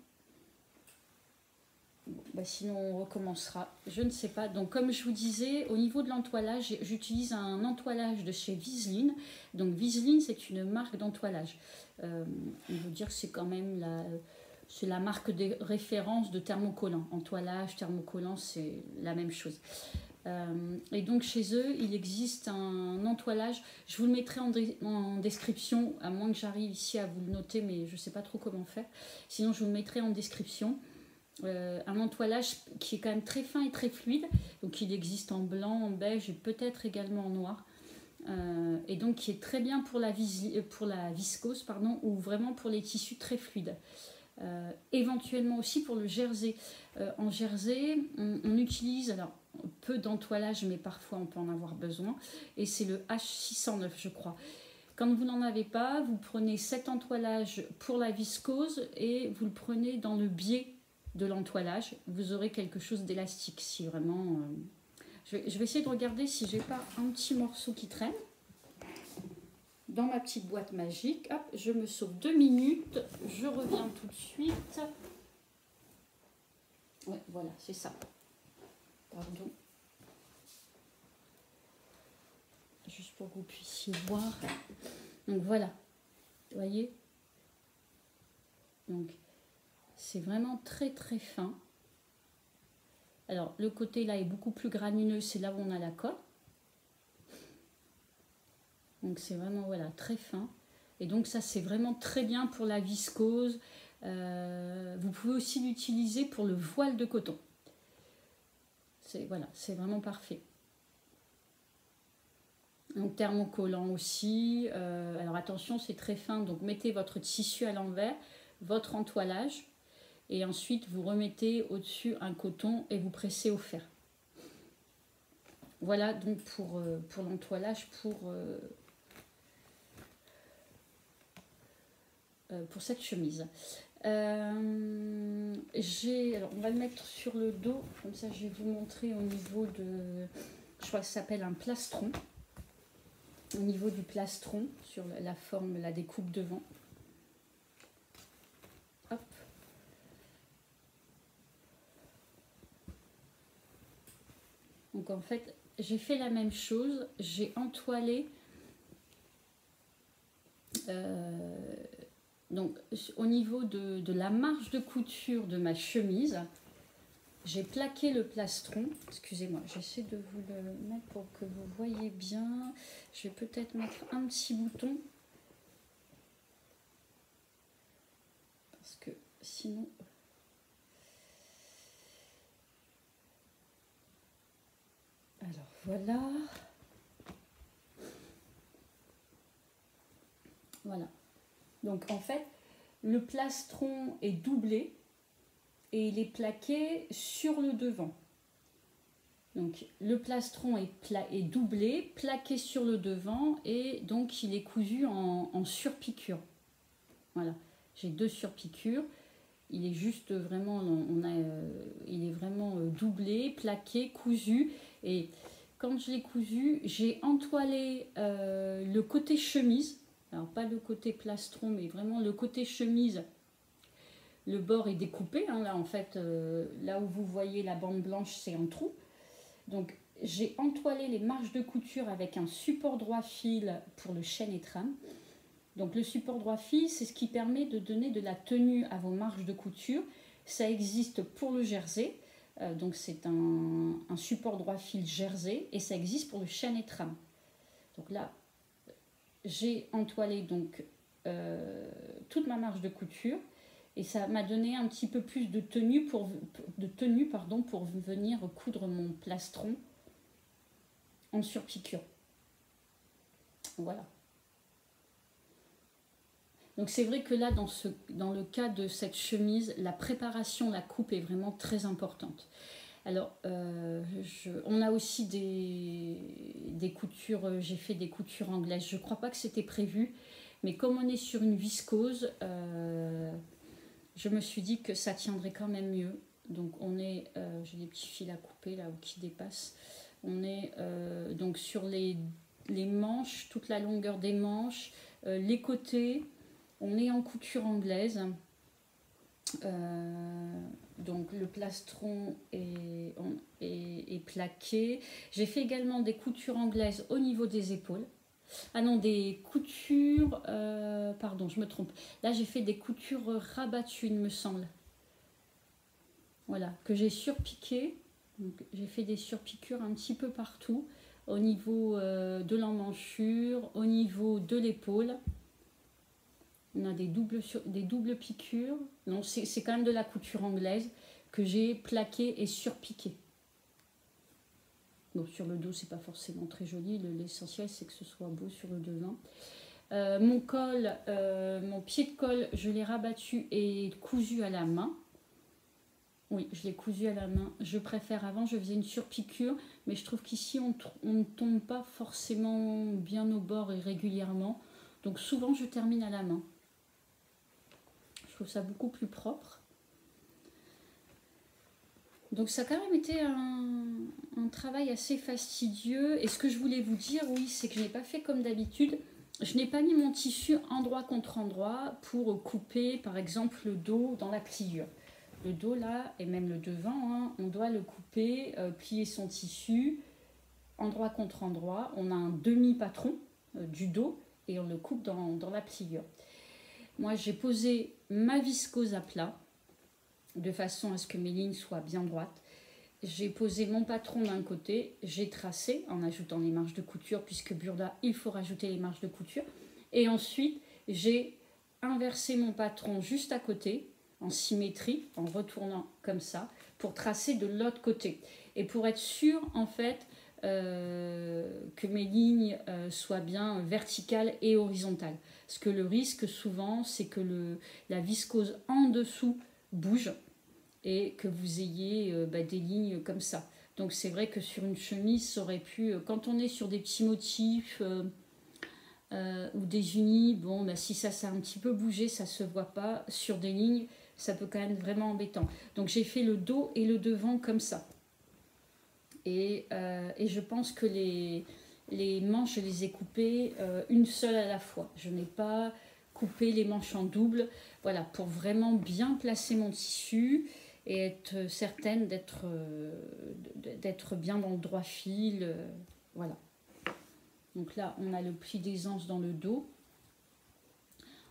Bon, bah sinon, on recommencera. Je ne sais pas. Donc, comme je vous disais, au niveau de l'entoilage, j'utilise un entoilage de chez Viseline. Donc, Viseline, c'est une marque d'entoilage. On veut dire que c'est quand même la marque de référence de thermocollant. Entoilage, thermocollant, c'est la même chose. Et donc, chez eux, il existe un entoilage. Je vous le mettrai en description, à moins que j'arrive ici à vous le noter, mais je ne sais pas trop comment faire. Sinon, je vous le mettrai en description. Un entoilage qui est quand même très fin et très fluide, donc il existe en blanc, en beige et peut-être également en noir, et donc qui est très bien pour la viscose, pardon, ou vraiment pour les tissus très fluides, éventuellement aussi pour le jersey. En jersey on utilise alors peu d'entoilage, mais parfois on peut en avoir besoin, et c'est le H609 je crois. Quand vous n'en avez pas, vous prenez cet entoilage pour la viscose et vous le prenez dans le biais de l'entoilage, vous aurez quelque chose d'élastique. Si vraiment, je vais essayer de regarder si j'ai pas un petit morceau qui traîne dans ma petite boîte magique. Hop, je me sauve 2 minutes, je reviens tout de suite. Ouais, voilà, c'est ça. Pardon. juste pour que vous puissiez voir. Donc voilà, vous voyez. Donc c'est vraiment très très fin. Alors le côté là est beaucoup plus granuleux, c'est là où on a la colle. Donc c'est vraiment voilà très fin. Et donc ça c'est vraiment très bien pour la viscose. Vous pouvez aussi l'utiliser pour le voile de coton. Voilà, c'est vraiment parfait. Donc thermocollant aussi. Alors attention, c'est très fin, donc mettez votre tissu à l'envers, votre entoilage, et ensuite vous remettez au-dessus un coton et vous pressez au fer. Voilà donc pour l'entoilage pour cette chemise. Alors on va le mettre sur le dos, comme ça je vais vous montrer au niveau de, je crois que ça s'appelle un plastron, au niveau du plastron, sur la forme, la découpe devant. Hop. Donc en fait, j'ai fait la même chose, j'ai entoilé donc au niveau de la marge de couture de ma chemise, j'ai plaqué le plastron. Excusez-moi, j'essaie de vous le mettre pour que vous voyez bien. Je vais peut-être mettre un petit bouton. Parce que sinon... Alors voilà. Voilà. Donc en fait, le plastron est doublé et il est plaqué sur le devant. Donc le plastron est doublé, plaqué sur le devant et donc il est cousu en surpiqûre. Voilà, j'ai 2 surpiqûres. Il est juste vraiment, il est vraiment doublé, plaqué, cousu. Et quand je l'ai cousu, j'ai entoilé le côté chemise. Alors pas le côté plastron, mais vraiment le côté chemise. Le bord est découpé, hein, là en fait, là où vous voyez la bande blanche, c'est un trou. Donc j'ai entoilé les marges de couture avec un support droit fil pour le chêne et trame. Donc le support droit fil, c'est ce qui permet de donner de la tenue à vos marges de couture. Ça existe pour le jersey, donc c'est un support droit fil jersey, et ça existe pour le chêne et trame. Donc là, j'ai entoilé donc toute ma marge de couture et ça m'a donné un petit peu plus de tenue pour venir coudre mon plastron en surpiqûre. Voilà. Donc c'est vrai que là, dans le cas de cette chemise, la préparation, la coupe est vraiment très importante. Alors, on a aussi des coutures, j'ai fait des coutures anglaises. Je ne crois pas que c'était prévu, mais comme on est sur une viscose, je me suis dit que ça tiendrait quand même mieux. Donc j'ai des petits fils à couper là qui dépassent. On est donc sur les manches, toute la longueur des manches, les côtés. On est en couture anglaise. Donc le plastron est plaqué. J'ai fait également des coutures anglaises au niveau des épaules. Ah non, des coutures... pardon, je me trompe. Là, j'ai fait des coutures rabattues, il me semble. Voilà, que j'ai surpiqué. J'ai fait des surpiqûres un petit peu partout. Au niveau de l'emmanchure, au niveau de l'épaule. On a des doubles piqûres. Non, c'est quand même de la couture anglaise que j'ai plaqué et surpiqué. Bon, sur le dos, c'est pas forcément très joli. L'essentiel, c'est que ce soit beau sur le devant. Mon col, mon pied de col, je l'ai rabattu et cousu à la main. Oui, je l'ai cousu à la main. Je préfère, avant, je faisais une surpiqûre, mais je trouve qu'ici, on ne tombe pas forcément bien au bord et régulièrement. Donc souvent, je termine à la main. Je trouve ça beaucoup plus propre. Donc ça a quand même été un travail assez fastidieux. Et ce que je voulais vous dire, oui, c'est que je n'ai pas fait comme d'habitude. Je n'ai pas mis mon tissu endroit contre endroit pour couper, par exemple, le dos dans la pliure. Le dos là, et même le devant, hein, on doit le couper, plier son tissu endroit contre endroit, on a un demi-patron du dos et on le coupe dans la pliure. Moi, j'ai posé ma viscose à plat, de façon à ce que mes lignes soient bien droites. J'ai posé mon patron d'un côté, j'ai tracé en ajoutant les marges de couture, puisque Burda, il faut rajouter les marges de couture. Et ensuite, j'ai inversé mon patron juste à côté, en symétrie, en retournant comme ça, pour tracer de l'autre côté. Et pour être sûr, en fait, que mes lignes soient bien verticales et horizontales. Parce que le risque, souvent, c'est que la viscose en dessous bouge et que vous ayez des lignes comme ça. Donc c'est vrai que sur une chemise, ça aurait pu, quand on est sur des petits motifs ou des unis, bon, si ça s'est un petit peu bougé, ça ne se voit pas. Sur des lignes, ça peut quand même être vraiment embêtant. Donc j'ai fait le dos et le devant comme ça. Et je pense que les manches, je les ai coupées une seule à la fois. Je n'ai pas coupé les manches en double. Voilà, pour vraiment bien placer mon tissu et être certaine d'être bien dans le droit fil. Voilà. Donc là, on a le pli d'aisance dans le dos.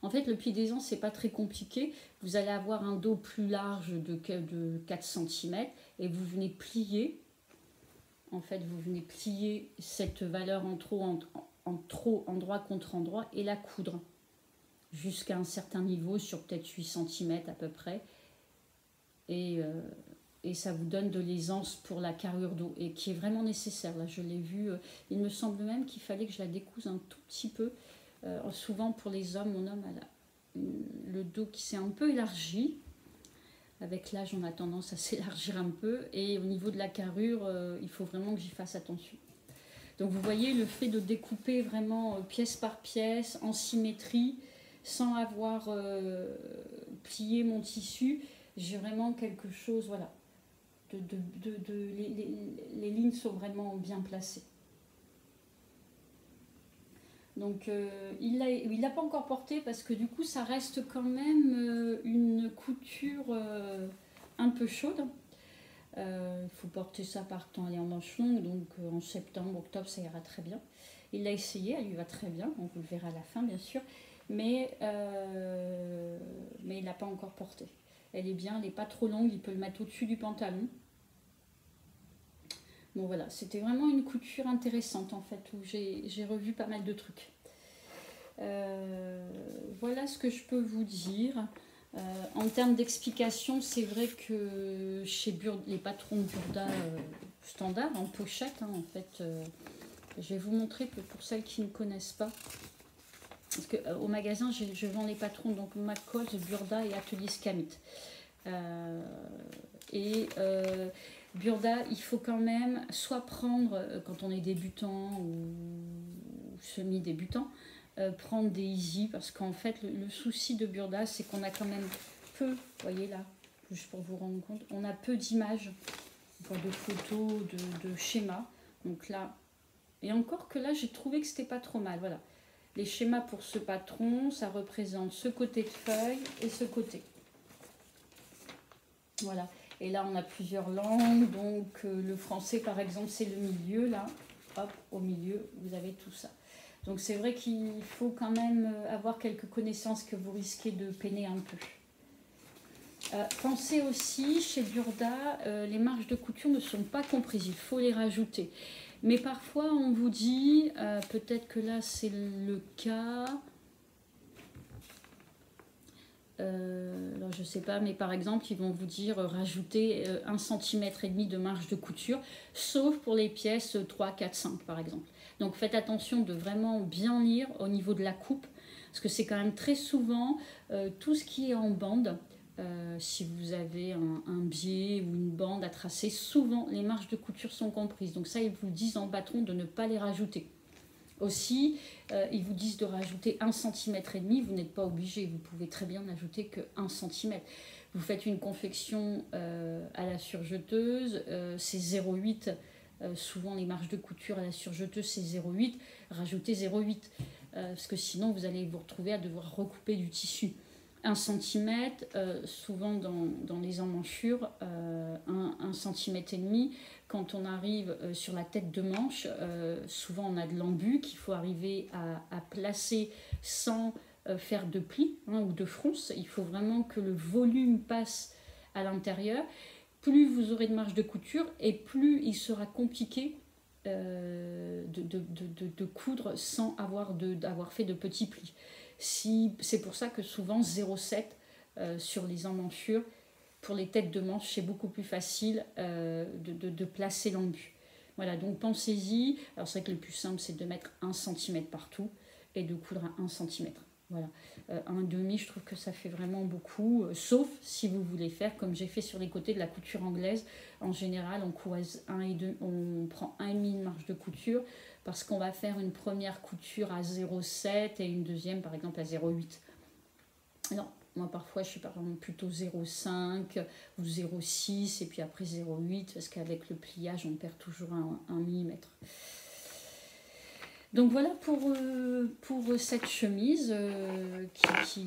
En fait, le pli d'aisance, c'est pas très compliqué. Vous allez avoir un dos plus large de 4 cm et vous venez plier. En fait, vous venez plier cette valeur en trop, endroit contre endroit et la coudre jusqu'à un certain niveau, sur peut-être 8 cm à peu près. Et ça vous donne de l'aisance pour la carrure dos et qui est vraiment nécessaire. Là, je l'ai vu. Il me semble même qu'il fallait que je la découse un tout petit peu. Souvent pour les hommes, mon homme a le dos qui s'est un peu élargi. Avec l'âge, on a tendance à s'élargir un peu. Et au niveau de la carrure, il faut vraiment que j'y fasse attention. Donc vous voyez, le fait de découper vraiment pièce par pièce, en symétrie, sans avoir plié mon tissu, j'ai vraiment quelque chose, voilà. Les lignes sont vraiment bien placées. Donc il l'a pas encore porté parce que du coup ça reste quand même une couture un peu chaude. Il faut porter ça par temps aller en manche longue, donc en septembre, octobre ça ira très bien. Il l'a essayé, elle lui va très bien, donc vous le verrez à la fin bien sûr, mais il l'a pas encore porté. Elle est bien, elle n'est pas trop longue, il peut le mettre au-dessus du pantalon. Bon voilà, c'était vraiment une couture intéressante en fait, où j'ai revu pas mal de trucs. Voilà ce que je peux vous dire. En termes d'explication, c'est vrai que chez les patrons de Burda standard, en pochette, en fait, je vais vous montrer pour celles qui ne connaissent pas. Parce qu'au magasin, je vends les patrons, donc McCall, Burda et Atelier Scamit. Burda, il faut quand même soit prendre, quand on est débutant ou semi-débutant, prendre des easy, parce qu'en fait, le souci de Burda, c'est qu'on a quand même peu, vous voyez là, juste pour vous rendre compte, on a peu d'images, de photos, de schémas. Donc là, et encore que là, j'ai trouvé que c'était pas trop mal, voilà. Les schémas pour ce patron, ça représente ce côté de feuille et ce côté. Voilà. Et là, on a plusieurs langues. Donc, le français, par exemple, c'est le milieu, là. Hop, au milieu, vous avez tout ça. Donc, c'est vrai qu'il faut quand même avoir quelques connaissances que vous risquez de peiner un peu. Pensez aussi, chez Burda, les marges de couture ne sont pas comprises. Il faut les rajouter. Mais parfois, on vous dit, peut-être que là, c'est le cas... alors je sais pas, mais par exemple ils vont vous dire rajouter 1,5 cm de marge de couture, sauf pour les pièces 3, 4, 5 par exemple. Donc faites attention de vraiment bien lire au niveau de la coupe, parce que c'est quand même très souvent tout ce qui est en bande. Si vous avez un biais ou une bande à tracer, souvent les marges de couture sont comprises. Donc ça, ils vous disent en patron de ne pas les rajouter. Aussi, ils vous disent de rajouter 1,5 cm, vous n'êtes pas obligé, vous pouvez très bien n'ajouter que 1 cm. Vous faites une confection à la surjeteuse, c'est 0,8, souvent les marges de couture à la surjeteuse c'est 0,8, rajoutez 0,8, parce que sinon vous allez vous retrouver à devoir recouper du tissu. 1 centimètre, souvent dans les emmanchures, 1 centimètre et demi. Quand on arrive sur la tête de manche, souvent on a de l'embu qu'il faut arriver à placer sans faire de plis ou de fronce. Il faut vraiment que le volume passe à l'intérieur. Plus vous aurez de marge de couture et plus il sera compliqué de coudre sans avoir fait de petits plis. C'est pour ça que souvent 0,7 sur les emmanchures, pour les têtes de manche, c'est beaucoup plus facile de placer l'embu. Voilà, donc pensez-y. Alors c'est vrai que le plus simple, c'est de mettre 1 centimètre partout et de coudre à 1 centimètre. Voilà, 1,5, je trouve que ça fait vraiment beaucoup, sauf si vous voulez faire comme j'ai fait sur les côtés de la couture anglaise. En général, on prend 1,5 de marge de couture parce qu'on va faire une première couture à 0,7 et une deuxième par exemple à 0,8. Alors, moi parfois je suis par exemple plutôt 0,5 ou 0,6 et puis après 0,8 parce qu'avec le pliage on perd toujours 1 millimètre. Donc voilà pour cette chemise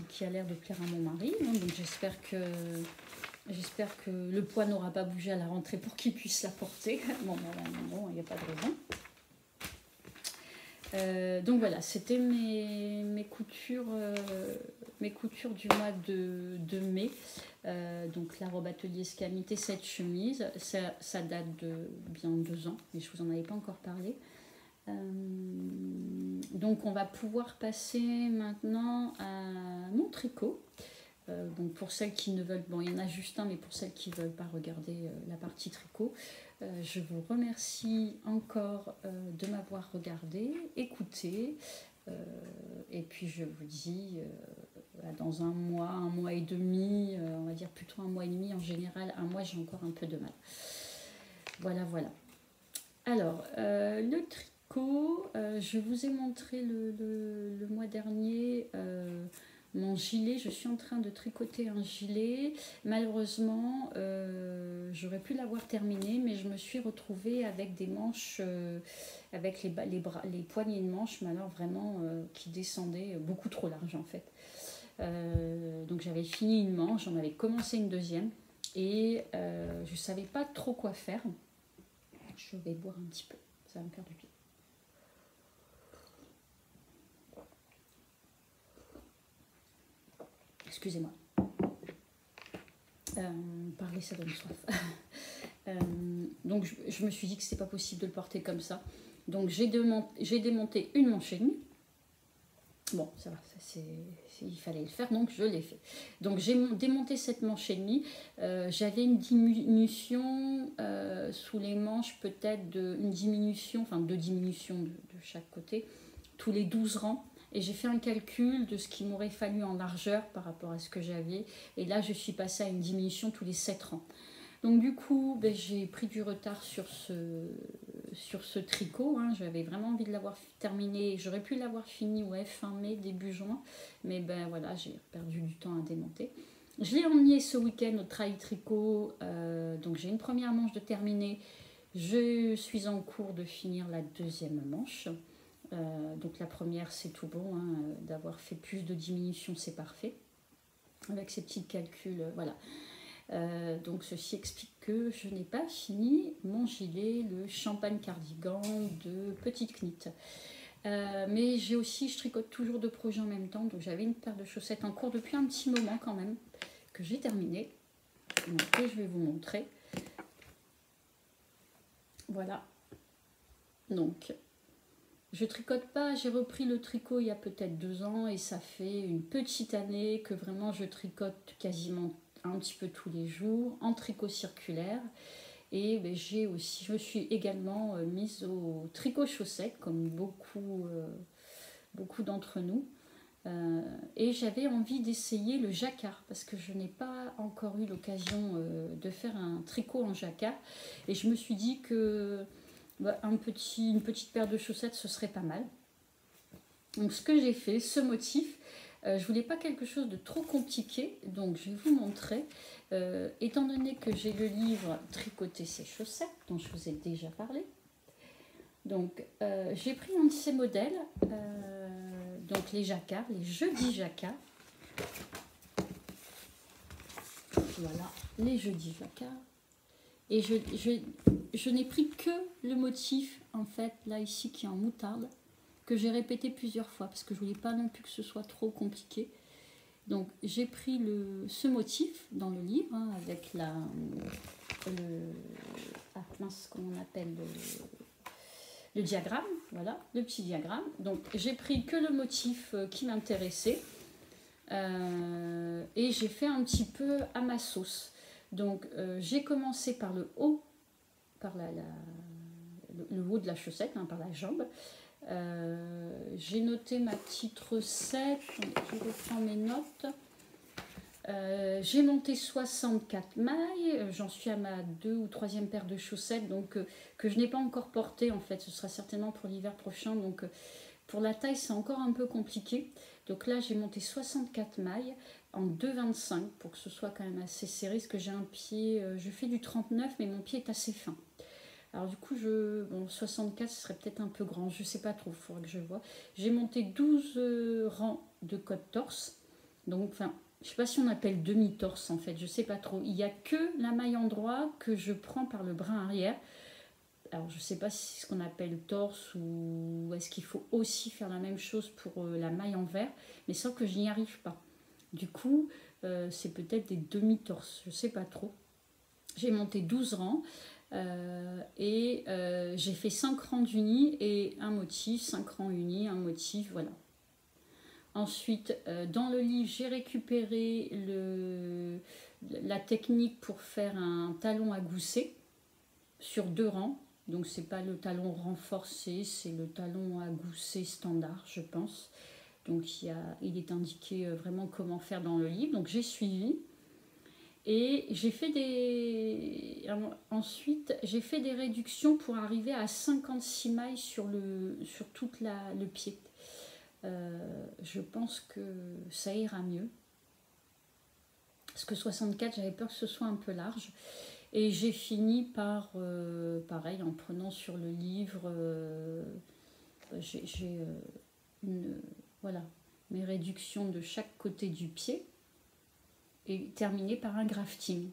qui a l'air de plaire à mon mari. Donc j'espère que le poids n'aura pas bougé à la rentrée pour qu'il puisse la porter. Bon, il n'y a pas de raison. Donc voilà, c'était mes coutures du mois de mai. Donc la robe atelier Scamité, cette chemise, ça date de bien 2 ans, mais je ne vous en avais pas encore parlé. Donc on va pouvoir passer maintenant à mon tricot. Donc pour celles qui ne veulent, bon il y en a juste un, mais pour celles qui ne veulent pas regarder la partie tricot, je vous remercie encore de m'avoir regardé, écouté, et puis je vous dis dans 1 mois et demi, on va dire plutôt 1 mois et demi, en général 1 mois j'ai encore un peu de mal. Voilà. Alors le tricot, je vous ai montré le mois dernier mon gilet. Je suis en train de tricoter un gilet. Malheureusement, j'aurais pu l'avoir terminé, mais je me suis retrouvée avec des manches, avec les poignées de manches, mais alors vraiment qui descendaient beaucoup trop large en fait. Donc j'avais fini une manche, j'en avais commencé une deuxième et je ne savais pas trop quoi faire. Je vais boire un petit peu, ça va me faire du bien. Excusez-moi. Parler, ça donne soif. Donc je me suis dit que c'était pas possible de le porter comme ça. Donc j'ai démonté une manche et demie. Bon, ça va, il fallait le faire, donc je l'ai fait. Donc j'ai démonté cette manche et demie. J'avais une diminution sous les manches, peut-être une diminution, enfin 2 diminutions de chaque côté, tous les 12 rangs. Et j'ai fait un calcul de ce qu'il m'aurait fallu en largeur par rapport à ce que j'avais. Et là, je suis passée à une diminution tous les 7 rangs. Donc du coup, j'ai pris du retard sur ce tricot. J'avais vraiment envie de l'avoir terminé. J'aurais pu l'avoir fini fin mai, début juin. Mais voilà, j'ai perdu du temps à démonter. Je l'ai emmené ce week-end au Trail Tricot. Donc j'ai une première manche de terminer. Je suis en cours de finir la deuxième manche. Donc la première c'est tout bon, d'avoir fait plus de diminution c'est parfait avec ces petits calculs, voilà. Donc ceci explique que je n'ai pas fini mon gilet, le champagne cardigan de Petite Knit. Mais je tricote toujours 2 projets en même temps, donc j'avais une paire de chaussettes en cours depuis un petit moment quand même que j'ai terminé, et je vais vous montrer. Voilà, donc je tricote pas, j'ai repris le tricot il y a peut-être 2 ans et ça fait une petite année que vraiment je tricote quasiment un petit peu tous les jours en tricot circulaire. Et je me suis également mise au tricot chaussette comme beaucoup d'entre nous. Et j'avais envie d'essayer le jacquard parce que je n'ai pas encore eu l'occasion de faire un tricot en jacquard. Et je me suis dit que une petite paire de chaussettes ce serait pas mal. Donc ce que j'ai fait, ce motif, je voulais pas quelque chose de trop compliqué, donc je vais vous montrer. Étant donné que j'ai le livre Tricoter ses chaussettes dont je vous ai déjà parlé, donc j'ai pris un de ces modèles, donc les jacquards, les jeudis jacquards. Voilà, les jeudis jacquard. Et je n'ai pris que le motif, en fait, là, ici, qui est en moutarde, que j'ai répété plusieurs fois, parce que je voulais pas non plus que ce soit trop compliqué. Donc, j'ai pris ce motif dans le livre, hein, avec comment on appelle le diagramme, voilà, le petit diagramme. Donc, j'ai pris que le motif qui m'intéressait, et j'ai fait un petit peu à ma sauce. Donc, j'ai commencé par le haut, par le haut de la chaussette, hein, par la jambe. J'ai noté ma petite recette, je reprends mes notes. J'ai monté 64 mailles, j'en suis à ma 2e ou 3e paire de chaussettes, donc que je n'ai pas encore portée en fait, ce sera certainement pour l'hiver prochain, donc pour la taille c'est encore un peu compliqué. Donc là j'ai monté 64 mailles en 2,25 pour que ce soit quand même assez serré, parce que j'ai un pied, je fais du 39 mais mon pied est assez fin. Alors du coup, 64 ce serait peut-être un peu grand, je sais pas trop, il faudra que je vois. J'ai monté 12 rangs de côte torse, donc enfin, je sais pas si on appelle demi-torse en fait, je sais pas trop. Il n'y a que la maille endroit que je prends par le brin arrière. Alors je sais pas si c'est ce qu'on appelle torse ou est-ce qu'il faut aussi faire la même chose pour la maille envers, mais sauf que je n'y arrive pas. Du coup, c'est peut-être des demi-torses, je sais pas trop. J'ai monté 12 rangs. Et j'ai fait 5 rangs unis et un motif, 5 rangs unis, un motif, voilà. Ensuite, dans le livre, j'ai récupéré la technique pour faire un talon à gousset sur 2 rangs. Donc, c'est pas le talon renforcé, c'est le talon à gousset standard, je pense. Donc, il est indiqué vraiment comment faire dans le livre. Donc, j'ai suivi. Et j'ai fait ensuite j'ai fait des réductions pour arriver à 56 mailles sur tout le pied. Je pense que ça ira mieux. Parce que 64, j'avais peur que ce soit un peu large. Et j'ai fini par, pareil, en prenant sur le livre, voilà, mes réductions de chaque côté du pied. Et terminé par un grafting.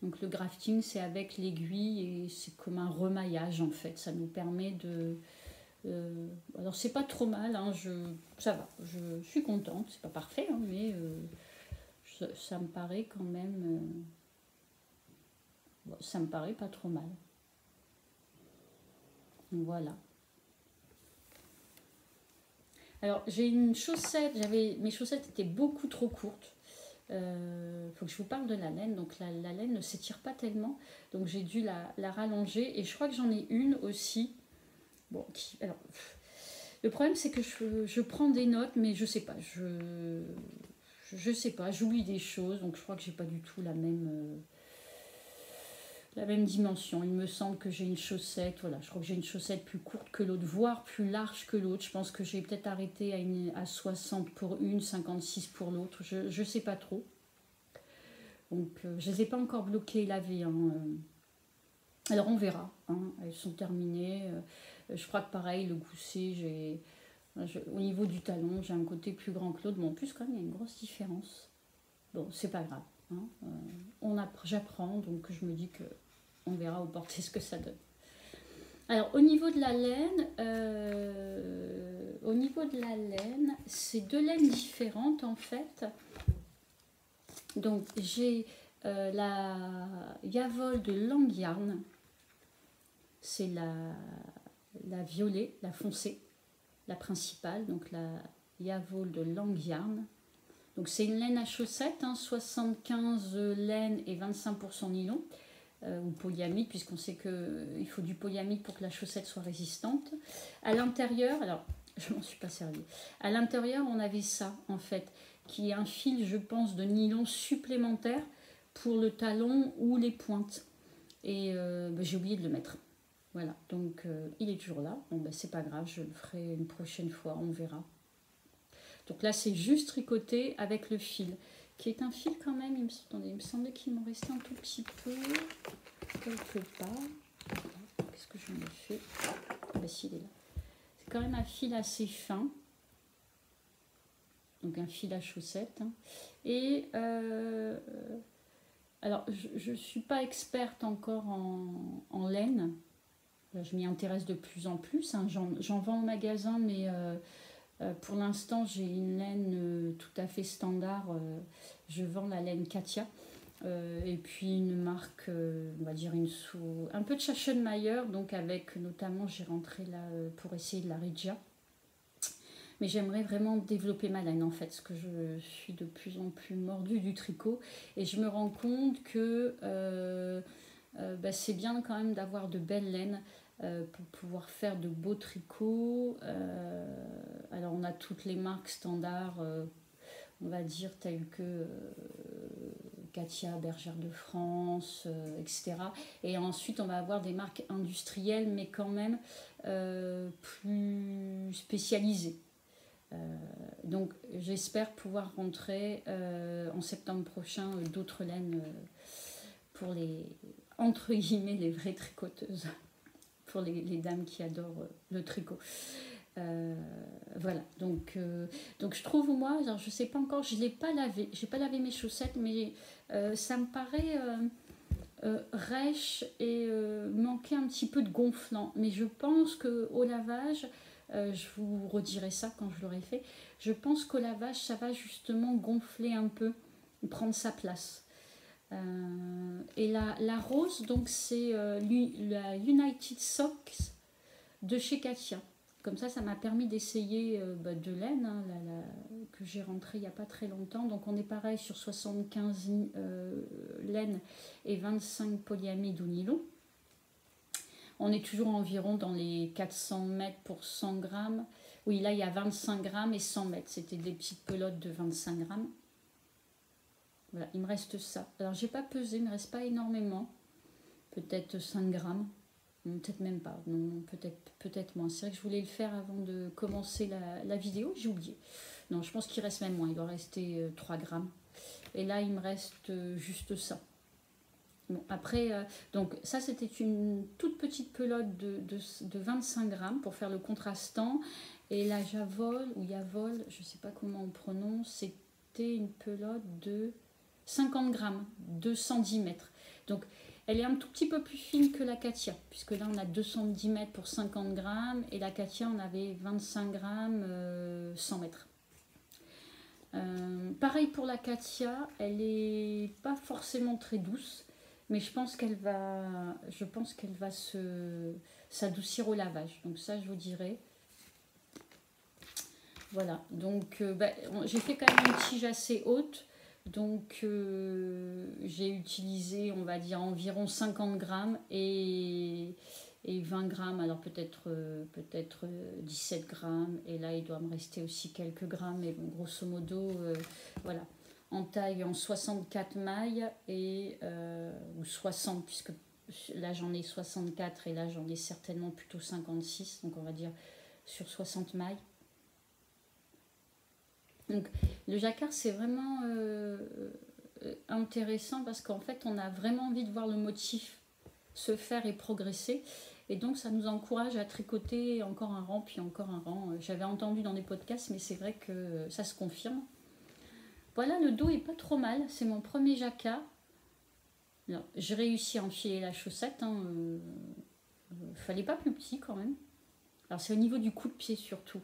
Donc le grafting, c'est avec l'aiguille et c'est comme un remaillage en fait. Ça nous permet de... alors c'est pas trop mal, hein, ça va, je suis contente. C'est pas parfait, hein, mais ça me paraît quand même... ça me paraît pas trop mal. Voilà. Alors j'ai une chaussette, mes chaussettes étaient beaucoup trop courtes. Faut que je vous parle de la laine. Donc la laine ne s'étire pas tellement, donc j'ai dû la rallonger et je crois que j'en ai une aussi. Bon, alors le problème c'est que je prends des notes, mais je sais pas, je sais pas, j'oublie des choses, donc je crois que j'ai pas du tout la même dimension. Il me semble que j'ai une chaussette, voilà, je crois que j'ai une chaussette plus courte que l'autre, voire plus large que l'autre. Je pense que j'ai peut-être arrêté à 60 pour une, 56 pour l'autre, je sais pas trop. Donc je les ai pas encore bloquées et lavées, hein. Alors on verra, hein. Elles sont terminées. Je crois que pareil, le gousset, au niveau du talon, j'ai un côté plus grand que l'autre. Bon, en plus quand même, il y a une grosse différence. Bon, c'est pas grave, hein. J'apprends, donc je me dis que on verra au porté ce que ça donne. Alors au niveau de la laine, c'est 2 laines différentes en fait. Donc j'ai la Yavol de Langyarn, c'est la violet, la foncée, la principale, donc la Yavol de Langyarn. Donc c'est une laine à chaussettes, hein, 75 laine et 25% nylon, ou polyamide, puisqu'on sait qu'il faut du polyamide pour que la chaussette soit résistante. À l'intérieur, alors je m'en suis pas servie, à l'intérieur on avait ça en fait, qui est un fil, je pense, de nylon supplémentaire pour le talon ou les pointes. Et j'ai oublié de le mettre. Voilà, donc il est toujours là. Bon, c'est pas grave, je le ferai une prochaine fois, on verra. Donc là, c'est juste tricoté avec le fil, qui est un fil quand même, il me semblait qu'il m'en restait un tout petit peu, quelque part. Qu'est-ce que j'en ai fait? Si, il est là. C'est quand même un fil assez fin. Donc un fil à chaussettes. Hein. Et alors, je ne suis pas experte encore en laine. Je m'y intéresse de plus en plus, hein. J'en vends au magasin, mais pour l'instant, j'ai une laine tout à fait standard. Je vends la laine Katia. Et puis une marque, on va dire un peu de Schachenmayer, donc avec notamment, j'ai rentré là pour essayer de la Regia. Mais j'aimerais vraiment développer ma laine en fait, parce que je suis de plus en plus mordue du tricot. Et je me rends compte que c'est bien quand même d'avoir de belles laines pour pouvoir faire de beaux tricots. Alors on a toutes les marques standards, on va dire telles que Katia, Bergère de France, etc. Et ensuite on va avoir des marques industrielles, mais quand même plus spécialisées. Donc j'espère pouvoir rentrer en septembre prochain d'autres laines pour les, entre guillemets, les vraies tricoteuses, pour les dames qui adorent le tricot. Voilà, donc je trouve, moi, alors je sais pas encore, je l'ai pas lavé, j'ai pas lavé mes chaussettes, mais ça me paraît rêche et manquer un petit peu de gonflant. Mais je pense qu'au lavage, je vous redirai ça quand je l'aurai fait, je pense qu'au lavage, ça va justement gonfler un peu, prendre sa place. Et la rose, donc c'est la United Socks de chez Katia. Comme ça m'a permis d'essayer de laine, hein, que j'ai rentrée il n'y a pas très longtemps. Donc on est pareil sur 75 laine et 25 polyamide ou nylon. On est toujours environ dans les 400 mètres pour 100 grammes. Oui, là il y a 25 grammes et 100 mètres. C'était des petites pelotes de 25 grammes. Voilà, il me reste ça. Alors j'ai pas pesé, il ne me reste pas énormément. Peut-être 5 grammes. Peut-être même pas, non, peut-être moins. C'est vrai que je voulais le faire avant de commencer la vidéo, j'ai oublié. Non, je pense qu'il reste même moins, il doit rester 3 grammes. Et là, il me reste juste ça. Bon, après, donc ça, c'était une toute petite pelote de 25 grammes pour faire le contrastant. Et la Javol, ou Yavol, je ne sais pas comment on prononce, c'était une pelote de 50 grammes, de 110 mètres. Donc, elle est un tout petit peu plus fine que la Katia, puisque là on a 210 mètres pour 50 grammes, et la Katia on avait 25 grammes, 100 mètres. Pareil pour la Katia, elle est pas forcément très douce, mais je pense qu'elle va s'adoucir au lavage. Donc ça je vous dirai. Voilà, donc j'ai fait quand même une tige assez haute. Donc j'ai utilisé, on va dire, environ 50 grammes et 20 grammes, alors peut-être 17 grammes. Et là, il doit me rester aussi quelques grammes. Mais bon, grosso modo, voilà. En taille en 64 mailles ou 60, puisque là j'en ai 64 et là j'en ai certainement plutôt 56. Donc on va dire sur 60 mailles. Donc le jacquard c'est vraiment intéressant parce qu'en fait on a vraiment envie de voir le motif se faire et progresser, et donc ça nous encourage à tricoter encore un rang puis encore un rang. J'avais entendu dans des podcasts, mais c'est vrai que ça se confirme. Voilà, le dos est pas trop mal, c'est mon premier jacquard. J'ai réussi à enfiler la chaussette, hein, fallait pas plus petit quand même. Alors c'est au niveau du coup de pied surtout.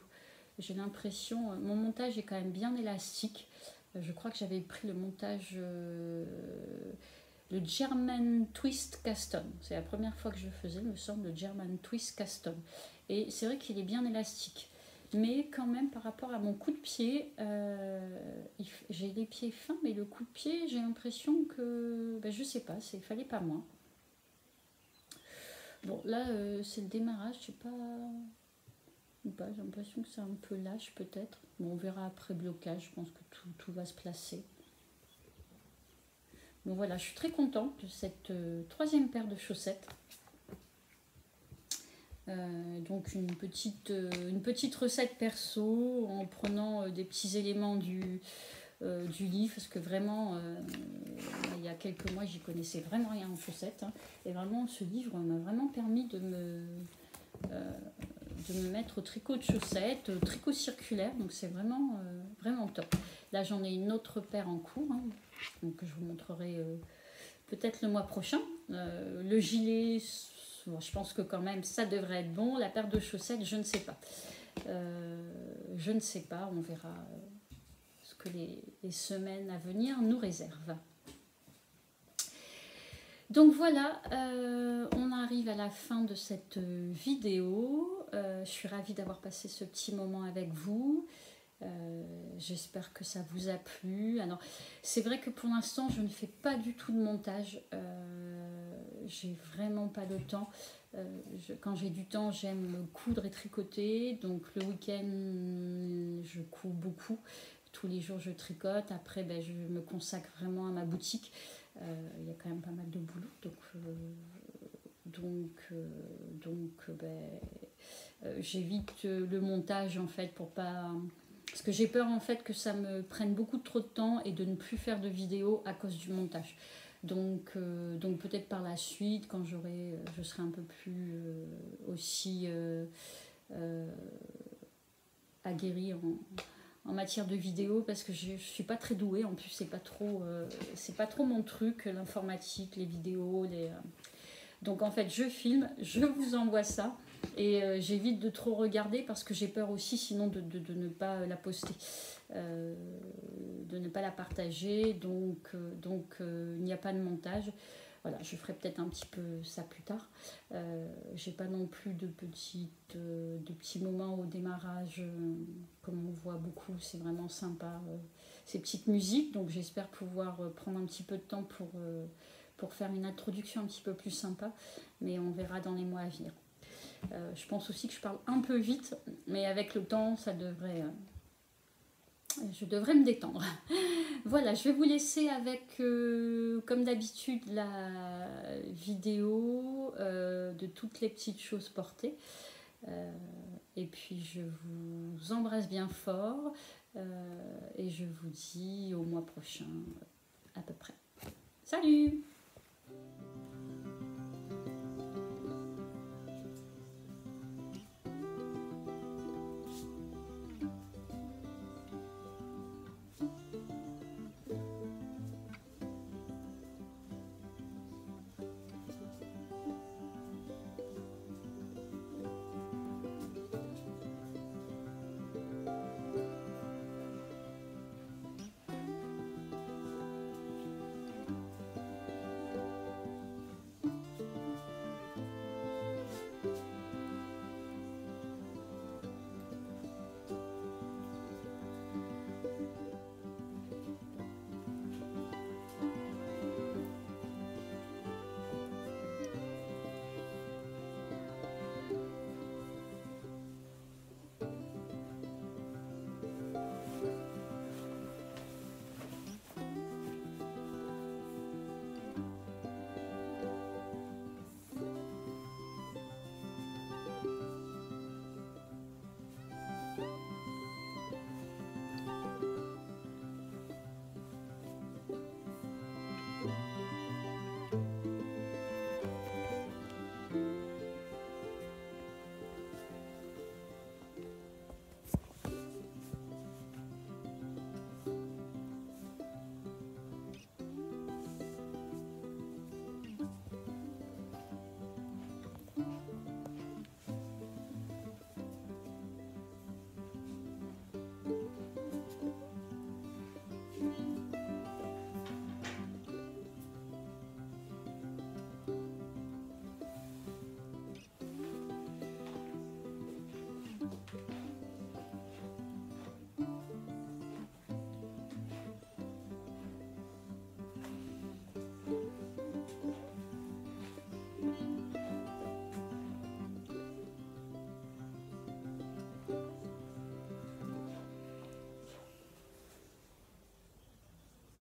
J'ai l'impression, mon montage est quand même bien élastique. Je crois que j'avais pris le montage, le German Twist Custom. C'est la première fois que je faisais, il me semble, le German Twist Custom. Et c'est vrai qu'il est bien élastique. Mais quand même, par rapport à mon coup de pied, j'ai les pieds fins, mais le coup de pied, j'ai l'impression que, je sais pas, il fallait pas moins. Bon, là, c'est le démarrage, je sais pas... J'ai l'impression que c'est un peu lâche peut-être. Bon, on verra après blocage, je pense que tout va se placer. Donc voilà, je suis très contente de cette troisième paire de chaussettes. Donc une petite recette perso en prenant des petits éléments du livre, parce que vraiment, il y a quelques mois, j'y connaissais vraiment rien en chaussettes. Hein, et vraiment, ce livre m'a vraiment permis de me mettre au tricot de chaussettes, au tricot circulaire, donc c'est vraiment top. Là j'en ai une autre paire en cours, hein, donc je vous montrerai peut-être le mois prochain. Le gilet, bon, je pense que quand même ça devrait être bon. La paire de chaussettes, je ne sais pas. Je ne sais pas, on verra ce que les semaines à venir nous réservent. Donc voilà, on arrive à la fin de cette vidéo. Je suis ravie d'avoir passé ce petit moment avec vous. J'espère que ça vous a plu. Alors, c'est vrai que pour l'instant, je ne fais pas du tout de montage. J'ai vraiment pas le temps. Quand j'ai du temps, j'aime coudre et tricoter. Donc le week-end, je couds beaucoup. Tous les jours, je tricote. Après, je me consacre vraiment à ma boutique. Il y a quand même pas mal de boulot. J'évite le montage en fait pour pas... Parce que j'ai peur en fait que ça me prenne beaucoup trop de temps et de ne plus faire de vidéos à cause du montage. Donc peut-être par la suite, quand je serai un peu plus aussi aguerrie en matière de vidéo, parce que je suis pas très douée. En plus, c'est pas trop mon truc, l'informatique, les vidéos, donc en fait, je filme, je vous envoie ça. Et j'évite de trop regarder parce que j'ai peur aussi sinon de ne pas la poster, de ne pas la partager, donc il n'y a pas de montage. Voilà, je ferai peut-être un petit peu ça plus tard. J'ai pas non plus de petits moments au démarrage, comme on voit beaucoup, c'est vraiment sympa, ces petites musiques, donc j'espère pouvoir prendre un petit peu de temps pour faire une introduction un petit peu plus sympa, mais on verra dans les mois à venir. Je pense aussi que je parle un peu vite, mais avec le temps, je devrais me détendre. Voilà, je vais vous laisser avec, comme d'habitude, la vidéo de toutes les petites choses portées. Et puis, je vous embrasse bien fort et je vous dis au mois prochain, à peu près. Salut!